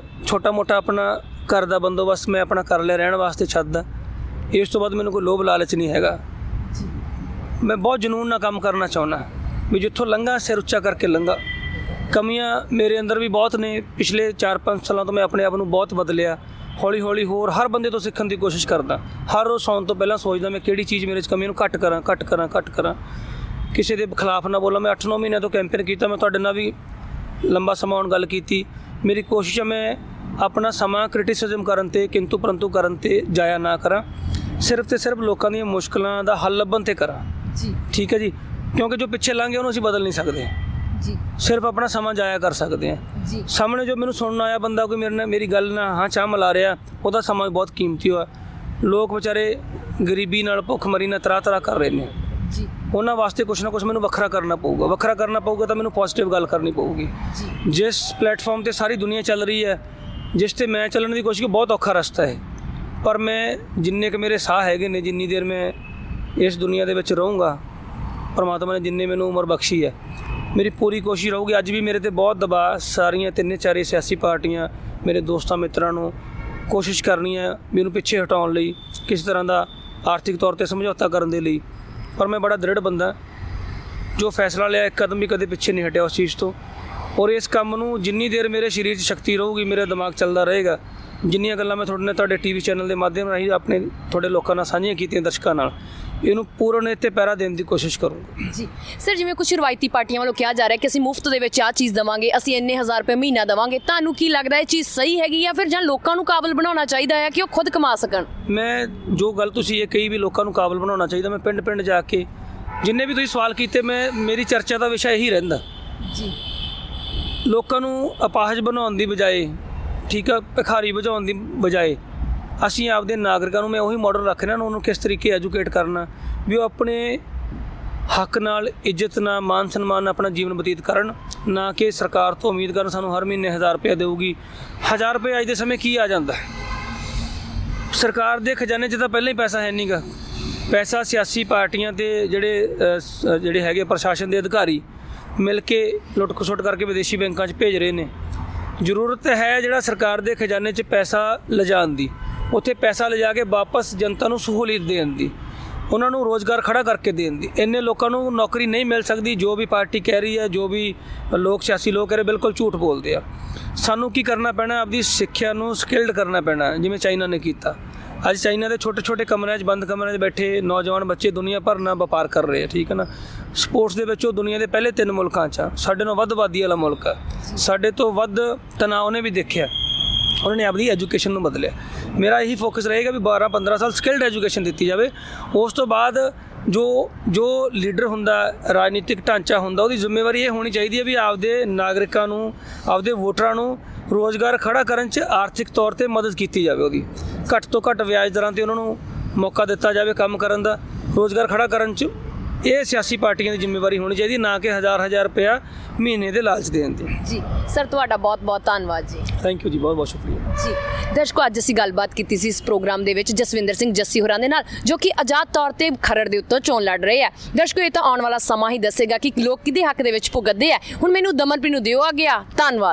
ਛੋਟਾ ਮੋਟਾ ਆਪਣਾ ਘਰ ਦਾ ਬੰਦੋਬਸਤ ਮੈਂ ਆਪਣਾ ਕਰ ਲਿਆ, ਰਹਿਣ ਵਾਸਤੇ ਛੱਤ ਦਾ। ਇਸ ਤੋਂ ਬਾਅਦ ਮੈਨੂੰ ਕੋਈ ਲੋਭ ਲਾਲਚ ਨਹੀਂ ਹੈਗਾ। ਮੈਂ ਬਹੁਤ ਜਨੂੰਨ ਨਾਲ ਕੰਮ ਕਰਨਾ ਚਾਹੁੰਦਾ ਵੀ ਜਿੱਥੋਂ ਲੰਘਾ ਸਿਰ ਉੱਚਾ ਕਰਕੇ ਲੰਘਾ। ਕਮੀਆਂ ਮੇਰੇ ਅੰਦਰ ਵੀ ਬਹੁਤ ਨੇ। ਪਿਛਲੇ 4-5 ਸਾਲਾਂ ਤੋਂ ਮੈਂ ਆਪਣੇ ਆਪ ਨੂੰ ਬਹੁਤ ਬਦਲਿਆ। ਹੌਲੀ ਹੌਲੀ ਹੋਰ ਹਰ ਬੰਦੇ ਤੋਂ ਸਿੱਖਣ ਦੀ ਕੋਸ਼ਿਸ਼ ਕਰਦਾ। ਹਰ ਰੋਜ਼ ਸੌਣ ਤੋਂ ਪਹਿਲਾਂ ਸੋਚਦਾ ਮੈਂ ਕਿਹੜੀ ਚੀਜ਼ ਮੇਰੇ 'ਚ ਕਮੀ ਨੂੰ ਘੱਟ ਕਰਾਂ। ਕਿਸੇ ਦੇ ਖਿਲਾਫ ਨਾ ਬੋਲਾਂ। ਮੈਂ 8-9 ਮਹੀਨਿਆਂ ਤੋਂ ਕੈਂਪੇਨ ਕੀਤਾ। ਮੈਂ ਤੁਹਾਡੇ ਨਾਲ ਵੀ ਲੰਬਾ ਸਮਾਂ ਹੁਣ ਗੱਲ ਕੀਤੀ। ਮੇਰੀ ਕੋਸ਼ਿਸ਼ ਹੈ ਮੈਂ ਆਪਣਾ ਸਮਾਂ ਕ੍ਰਿਟਿਸਿਜ਼ਮ ਕਰਨ 'ਤੇ, ਕਿੰਤੂ ਪਰੰਤੂ ਕਰਨ 'ਤੇ ਜਾਇਆ ਨਾ ਕਰਾਂ। ਸਿਰਫ ਤੇ ਸਿਰਫ ਲੋਕਾਂ ਦੀਆਂ ਮੁਸ਼ਕਲਾਂ ਦਾ ਹੱਲ ਲੱਭਣ 'ਤੇ ਕਰਾਂ। ਜੀ, ਠੀਕ ਹੈ ਜੀ। ਕਿਉਂਕਿ ਜੋ ਪਿੱਛੇ ਲੰਘ ਗਿਆ ਉਹਨੂੰ ਅਸੀਂ ਬਦਲ ਨਹੀਂ ਸਕਦੇ ਜੀ। ਸਿਰਫ ਆਪਣਾ ਸਮਾਂ ਜਾਇਆ ਕਰ ਸਕਦੇ ਹਾਂ ਜੀ। ਸਾਹਮਣੇ ਜੋ ਮੈਨੂੰ ਸੁਣਨ ਆਇਆ ਬੰਦਾ ਕੋਈ ਮੇਰੇ ਨਾਲ ਮੇਰੀ ਗੱਲ ਨਾਲ ਹਾਂ ਚਾਹ ਮਿਲਾ ਰਿਹਾ, ਉਹਦਾ ਸਮਾਂ ਬਹੁਤ ਕੀਮਤੀ ਹੋਇਆ। ਲੋਕ ਵਿਚਾਰੇ ਗਰੀਬੀ ਨਾਲ, ਭੁੱਖਮਰੀ ਨਾਲ ਤਰਾਹ ਕਰ ਰਹੇ ਨੇ ਜੀ। ਉਹਨਾਂ ਵਾਸਤੇ ਕੁਛ ਨਾ ਕੁਛ ਮੈਨੂੰ ਵੱਖਰਾ ਕਰਨਾ ਪਊਗਾ ਤਾਂ ਮੈਨੂੰ ਪੋਜ਼ਿਟਿਵ ਗੱਲ ਕਰਨੀ ਪਊਗੀ ਜੀ। ਜਿਸ ਪਲੇਟਫਾਰਮ 'ਤੇ ਸਾਰੀ ਦੁਨੀਆ ਚੱਲ ਰਹੀ ਹੈ, ਜਿਸ 'ਤੇ ਮੈਂ ਚੱਲਣ ਦੀ ਕੋਸ਼ਿਸ਼, ਬਹੁਤ ਔਖਾ ਰਸਤਾ ਹੈ। ਪਰ ਮੈਂ ਜਿੰਨੇ ਕੁ ਮੇਰੇ ਸਾਹ ਹੈਗੇ ਨੇ, ਜਿੰਨੀ ਦੇਰ ਮੈਂ ਇਸ ਦੁਨੀਆ ਦੇ ਵਿੱਚ ਰਹੂੰਗਾ, ਪਰਮਾਤਮਾ ਨੇ ਜਿੰਨੇ ਮੈਨੂੰ ਉਮਰ ਬਖਸ਼ੀ ਹੈ, ਮੇਰੀ ਪੂਰੀ ਕੋਸ਼ਿਸ਼ ਰਹੂਗੀ। ਅੱਜ ਵੀ ਮੇਰੇ 'ਤੇ ਬਹੁਤ ਦਬਾਅ, ਸਾਰੀਆਂ 3-4 ਸਿਆਸੀ ਪਾਰਟੀਆਂ, ਮੇਰੇ ਦੋਸਤਾਂ ਮਿੱਤਰਾਂ ਨੂੰ ਕੋਸ਼ਿਸ਼ ਕਰਨੀ ਹੈ ਮੈਨੂੰ ਪਿੱਛੇ ਹਟਾਉਣ ਲਈ, ਕਿਸੇ ਤਰ੍ਹਾਂ ਦਾ ਆਰਥਿਕ ਤੌਰ 'ਤੇ ਸਮਝੌਤਾ ਕਰਨ ਦੇ ਲਈ। ਪਰ ਮੈਂ ਬੜਾ ਦ੍ਰਿੜ ਬੰਦਾ। ਜੋ ਫੈਸਲਾ ਲਿਆ, ਇੱਕ ਕਦਮ ਵੀ ਕਦੇ ਪਿੱਛੇ ਨਹੀਂ ਹਟਿਆ ਉਸ ਚੀਜ਼ ਤੋਂ। ਔਰ ਇਸ ਕੰਮ ਨੂੰ ਜਿੰਨੀ ਦੇਰ ਮੇਰੇ ਸਰੀਰ 'ਚ ਸ਼ਕਤੀ ਰਹੂਗੀ, ਮੇਰਾ ਦਿਮਾਗ ਚੱਲਦਾ ਰਹੇਗਾ। ਜਿੰਨੀਆਂ ਗੱਲਾਂ ਮੈਂ ਤੁਹਾਡੇ ਟੀਵੀ ਚੈਨਲ ਦੇ ਮਾਧਿਅਮ ਰਾਹੀਂ ਆਪਣੇ ਤੁਹਾਡੇ ਲੋਕਾਂ ਨਾਲ ਸਾਂਝੀਆਂ ਕੀਤੀਆਂ, ਦਰਸ਼ਕਾਂ ਨਾਲ, ਇਹਨੂੰ ਪੂਰਨ ਇੱਥੇ ਪੈਰਾ ਦੇਣ ਦੀ ਕੋਸ਼ਿਸ਼ ਕਰੂੰਗਾ ਜੀ। ਸਰ, ਜਿਵੇਂ ਕੁਝ ਰਵਾਇਤੀ ਪਾਰਟੀਆਂ ਵੱਲੋਂ ਕਿਹਾ ਜਾ ਰਿਹਾ ਕਿ ਅਸੀਂ ਮੁਫਤ ਦੇ ਵਿੱਚ ਆਹ ਚੀਜ਼ ਦੇਵਾਂਗੇ, ਅਸੀਂ ਇੰਨੇ 1000 ਰੁਪਏ ਮਹੀਨਾ ਦੇਵਾਂਗੇ, ਤੁਹਾਨੂੰ ਕੀ ਲੱਗਦਾ ਇਹ ਚੀਜ਼ ਸਹੀ ਹੈਗੀ ਜਾਂ ਫਿਰ ਜਾਂ ਲੋਕਾਂ ਨੂੰ ਕਾਬਲ ਬਣਾਉਣਾ ਚਾਹੀਦਾ ਹੈ ਕਿ ਉਹ ਖੁਦ ਕਮਾ ਸਕਣ? ਮੈਂ ਜੋ ਗੱਲ ਤੁਸੀਂ ਇਹ ਕਹੀ ਵੀ ਲੋਕਾਂ ਨੂੰ ਕਾਬਲ ਬਣਾਉਣਾ ਚਾਹੀਦਾ, ਮੈਂ ਪਿੰਡ ਜਾ ਕੇ ਜਿੰਨੇ ਵੀ ਤੁਸੀਂ ਸਵਾਲ ਕੀਤੇ, ਮੇਰੀ ਚਰਚਾ ਦਾ ਵਿਸ਼ਾ ਇਹੀ ਰਹਿੰਦਾ ਜੀ। ਲੋਕਾਂ ਨੂੰ ਅਪਾਹਜ ਬਣਾਉਣ ਦੀ ਬਜਾਏ, ਠੀਕ ਆ, ਭਿਖਾਰੀ ਬੁਝਾਉਣ ਦੀ ਬਜਾਏ, ਅਸੀਂ ਆਪਦੇ ਨਾਗਰਿਕਾਂ ਨੂੰ, ਮੈਂ ਉਹੀ ਮਾਡਲ ਰੱਖ ਰਿਹਾ, ਉਹਨੂੰ ਕਿਸ ਤਰੀਕੇ ਐਜੂਕੇਟ ਕਰਨਾ ਵੀ ਉਹ ਆਪਣੇ ਹੱਕ ਨਾਲ, ਇੱਜ਼ਤ ਨਾਲ, ਮਾਨ ਸਨਮਾਨ ਨਾਲ ਆਪਣਾ ਜੀਵਨ ਬਤੀਤ ਕਰਨ। ਨਾ ਕਿ ਸਰਕਾਰ ਤੋਂ ਉਮੀਦ ਕਰਨ ਸਾਨੂੰ ਹਰ ਮਹੀਨੇ 1000 ਰੁਪਏ ਦੇਊਗੀ। 1000 ਰੁਪਏ ਅੱਜ ਦੇ ਸਮੇਂ ਕੀ ਆ ਜਾਂਦਾ? ਸਰਕਾਰ ਦੇ ਖਜ਼ਾਨੇ 'ਚ ਤਾਂ ਪਹਿਲਾਂ ਹੀ ਪੈਸਾ ਹੈ ਨਹੀਂ ਗਾ। ਪੈਸਾ ਸਿਆਸੀ ਪਾਰਟੀਆਂ ਤੇ ਜਿਹੜੇ ਹੈਗੇ ਪ੍ਰਸ਼ਾਸਨ ਦੇ ਅਧਿਕਾਰੀ ਮਿਲ ਕੇ ਲੁੱਟ ਖਸੁੱਟ ਕਰਕੇ ਵਿਦੇਸ਼ੀ ਬੈਂਕਾਂ 'ਚ ਭੇਜ ਰਹੇ ਨੇ। ਜ਼ਰੂਰਤ ਹੈ ਜਿਹੜਾ ਸਰਕਾਰ ਦੇ ਖਜ਼ਾਨੇ 'ਚ ਪੈਸਾ ਲਿਜਾਣ ਦੀ, ਉੱਥੇ ਪੈਸਾ ਲਿਜਾ ਕੇ ਵਾਪਸ ਜਨਤਾ ਨੂੰ ਸਹੂਲੀਅਤ ਦੇਣ ਦੀ, ਉਹਨਾਂ ਨੂੰ ਰੋਜ਼ਗਾਰ ਖੜਾ ਕਰਕੇ ਦੇਣ ਦੀ। ਇੰਨੇ ਲੋਕਾਂ ਨੂੰ ਨੌਕਰੀ ਨਹੀਂ ਮਿਲ ਸਕਦੀ। ਜੋ ਵੀ ਪਾਰਟੀ ਕਹਿ ਰਹੀ ਹੈ, ਜੋ ਵੀ ਸਿਆਸੀ ਲੋਕ ਕਹਿ ਰਹੇ, ਬਿਲਕੁਲ ਝੂਠ ਬੋਲਦੇ ਆ। ਸਾਨੂੰ ਕੀ ਕਰਨਾ ਪੈਣਾ? ਆਪਦੀ ਸਿੱਖਿਆ ਨੂੰ ਸਕਿਲਡ ਕਰਨਾ ਪੈਣਾ, ਜਿਵੇਂ ਚਾਈਨਾ ਨੇ ਕੀਤਾ। ਅੱਜ ਚਾਈਨਾ ਦੇ ਛੋਟੇ ਕਮਰਿਆਂ 'ਚ, ਬੰਦ ਕਮਰਿਆਂ 'ਚ ਬੈਠੇ ਨੌਜਵਾਨ ਬੱਚੇ ਦੁਨੀਆ ਭਰ ਨਾਲ ਵਪਾਰ ਕਰ ਰਹੇ ਆ, ਠੀਕ ਹੈ ਨਾ। ਸਪੋਰਟਸ ਦੇ ਵਿੱਚ ਉਹ ਦੁਨੀਆ ਦੇ ਪਹਿਲੇ 3 ਮੁਲਕਾਂ 'ਚ ਆ। ਸਾਡੇ ਨਾਲੋਂ ਵੱਧ ਆਬਾਦੀ ਵਾਲਾ ਮੁਲਕ ਆ। ਸਾਡੇ ਤੋਂ ਵੱਧ ਤਣਾਅ ਉਹਨੇ ਵੀ ਦੇਖਿਆ। ਉਹਨਾਂ ਨੇ ਆਪਣੀ ਐਜੂਕੇਸ਼ਨ ਨੂੰ ਬਦਲਿਆ। ਮੇਰਾ ਇਹੀ ਫੋਕਸ ਰਹੇਗਾ ਵੀ 12-15 ਸਾਲ ਸਕਿਲਡ ਐਜੂਕੇਸ਼ਨ ਦਿੱਤੀ ਜਾਵੇ। ਉਸ ਤੋਂ ਬਾਅਦ ਜੋ ਲੀਡਰ ਹੁੰਦਾ, ਰਾਜਨੀਤਿਕ ਢਾਂਚਾ ਹੁੰਦਾ, ਉਹਦੀ ਜ਼ਿੰਮੇਵਾਰੀ ਇਹ ਹੋਣੀ ਚਾਹੀਦੀ ਹੈ ਵੀ ਆਪਦੇ ਨਾਗਰਿਕਾਂ ਨੂੰ, ਆਪਦੇ ਵੋਟਰਾਂ ਨੂੰ ਰੋਜ਼ਗਾਰ ਖੜਾ ਕਰਨ 'ਚ ਆਰਥਿਕ ਤੌਰ 'ਤੇ ਮਦਦ ਕੀਤੀ ਜਾਵੇ। ਉਹਦੀ ਘੱਟ ਤੋਂ ਘੱਟ ਵਿਆਜ ਦਰਾਂ 'ਤੇ ਉਹਨਾਂ ਨੂੰ ਮੌਕਾ ਦਿੱਤਾ ਜਾਵੇ ਕੰਮ ਕਰਨ ਦਾ, ਰੋਜ਼ਗਾਰ ਖੜਾ ਕਰਨ 'ਚ। ਇਹ ਸਿਆਸੀ ਪਾਰਟੀਆਂ ਦੀ ਜ਼ਿੰਮੇਵਾਰੀ ਹੋਣੀ ਚਾਹੀਦੀ, ਨਾ ਕਿ 1000 ਰੁਪਇਆ ਮਹੀਨੇ ਦੇ ਲਾਲਚ ਦੇਣ ਦੀ। ਜੀ ਸਰ, ਤੁਹਾਡਾ ਬਹੁਤ ਧੰਨਵਾਦ ਜੀ। ਥੈਂਕ ਯੂ ਜੀ, ਬਹੁਤ ਸ਼ੁਕਰੀਆ ਜੀ। ਦਰਸ਼ਕੋ, ਅੱਜ ਅਸੀਂ ਗੱਲਬਾਤ ਕੀਤੀ ਸੀ ਇਸ ਪ੍ਰੋਗਰਾਮ ਦੇ ਵਿੱਚ ਜਸਵਿੰਦਰ ਸਿੰਘ ਜੱਸੀ ਹੋਰਾਂ ਦੇ ਨਾਲ, ਜੋ ਕਿ ਆਜ਼ਾਦ ਤੌਰ ਤੇ ਖਰੜ ਦੇ ਉੱਤੋਂ ਚੋਣ ਲੜ ਰਹੇ ਆ। ਦਰਸ਼ਕੋ, ਇਹ ਤਾਂ ਆਉਣ ਵਾਲਾ ਸਮਾਂ ਹੀ ਦੱਸੇਗਾ ਕਿ ਲੋਕ ਕਿਹਦੇ ਹੱਕ ਦੇ ਵਿੱਚ ਭੁਗਤਦੇ ਆ। ਹੁਣ ਮੈਨੂੰ ਦਮਨਪ੍ਰੀਤ ਨੂੰ ਦਿਓ ਆ ਗਿਆ। ਧੰਨਵਾਦ।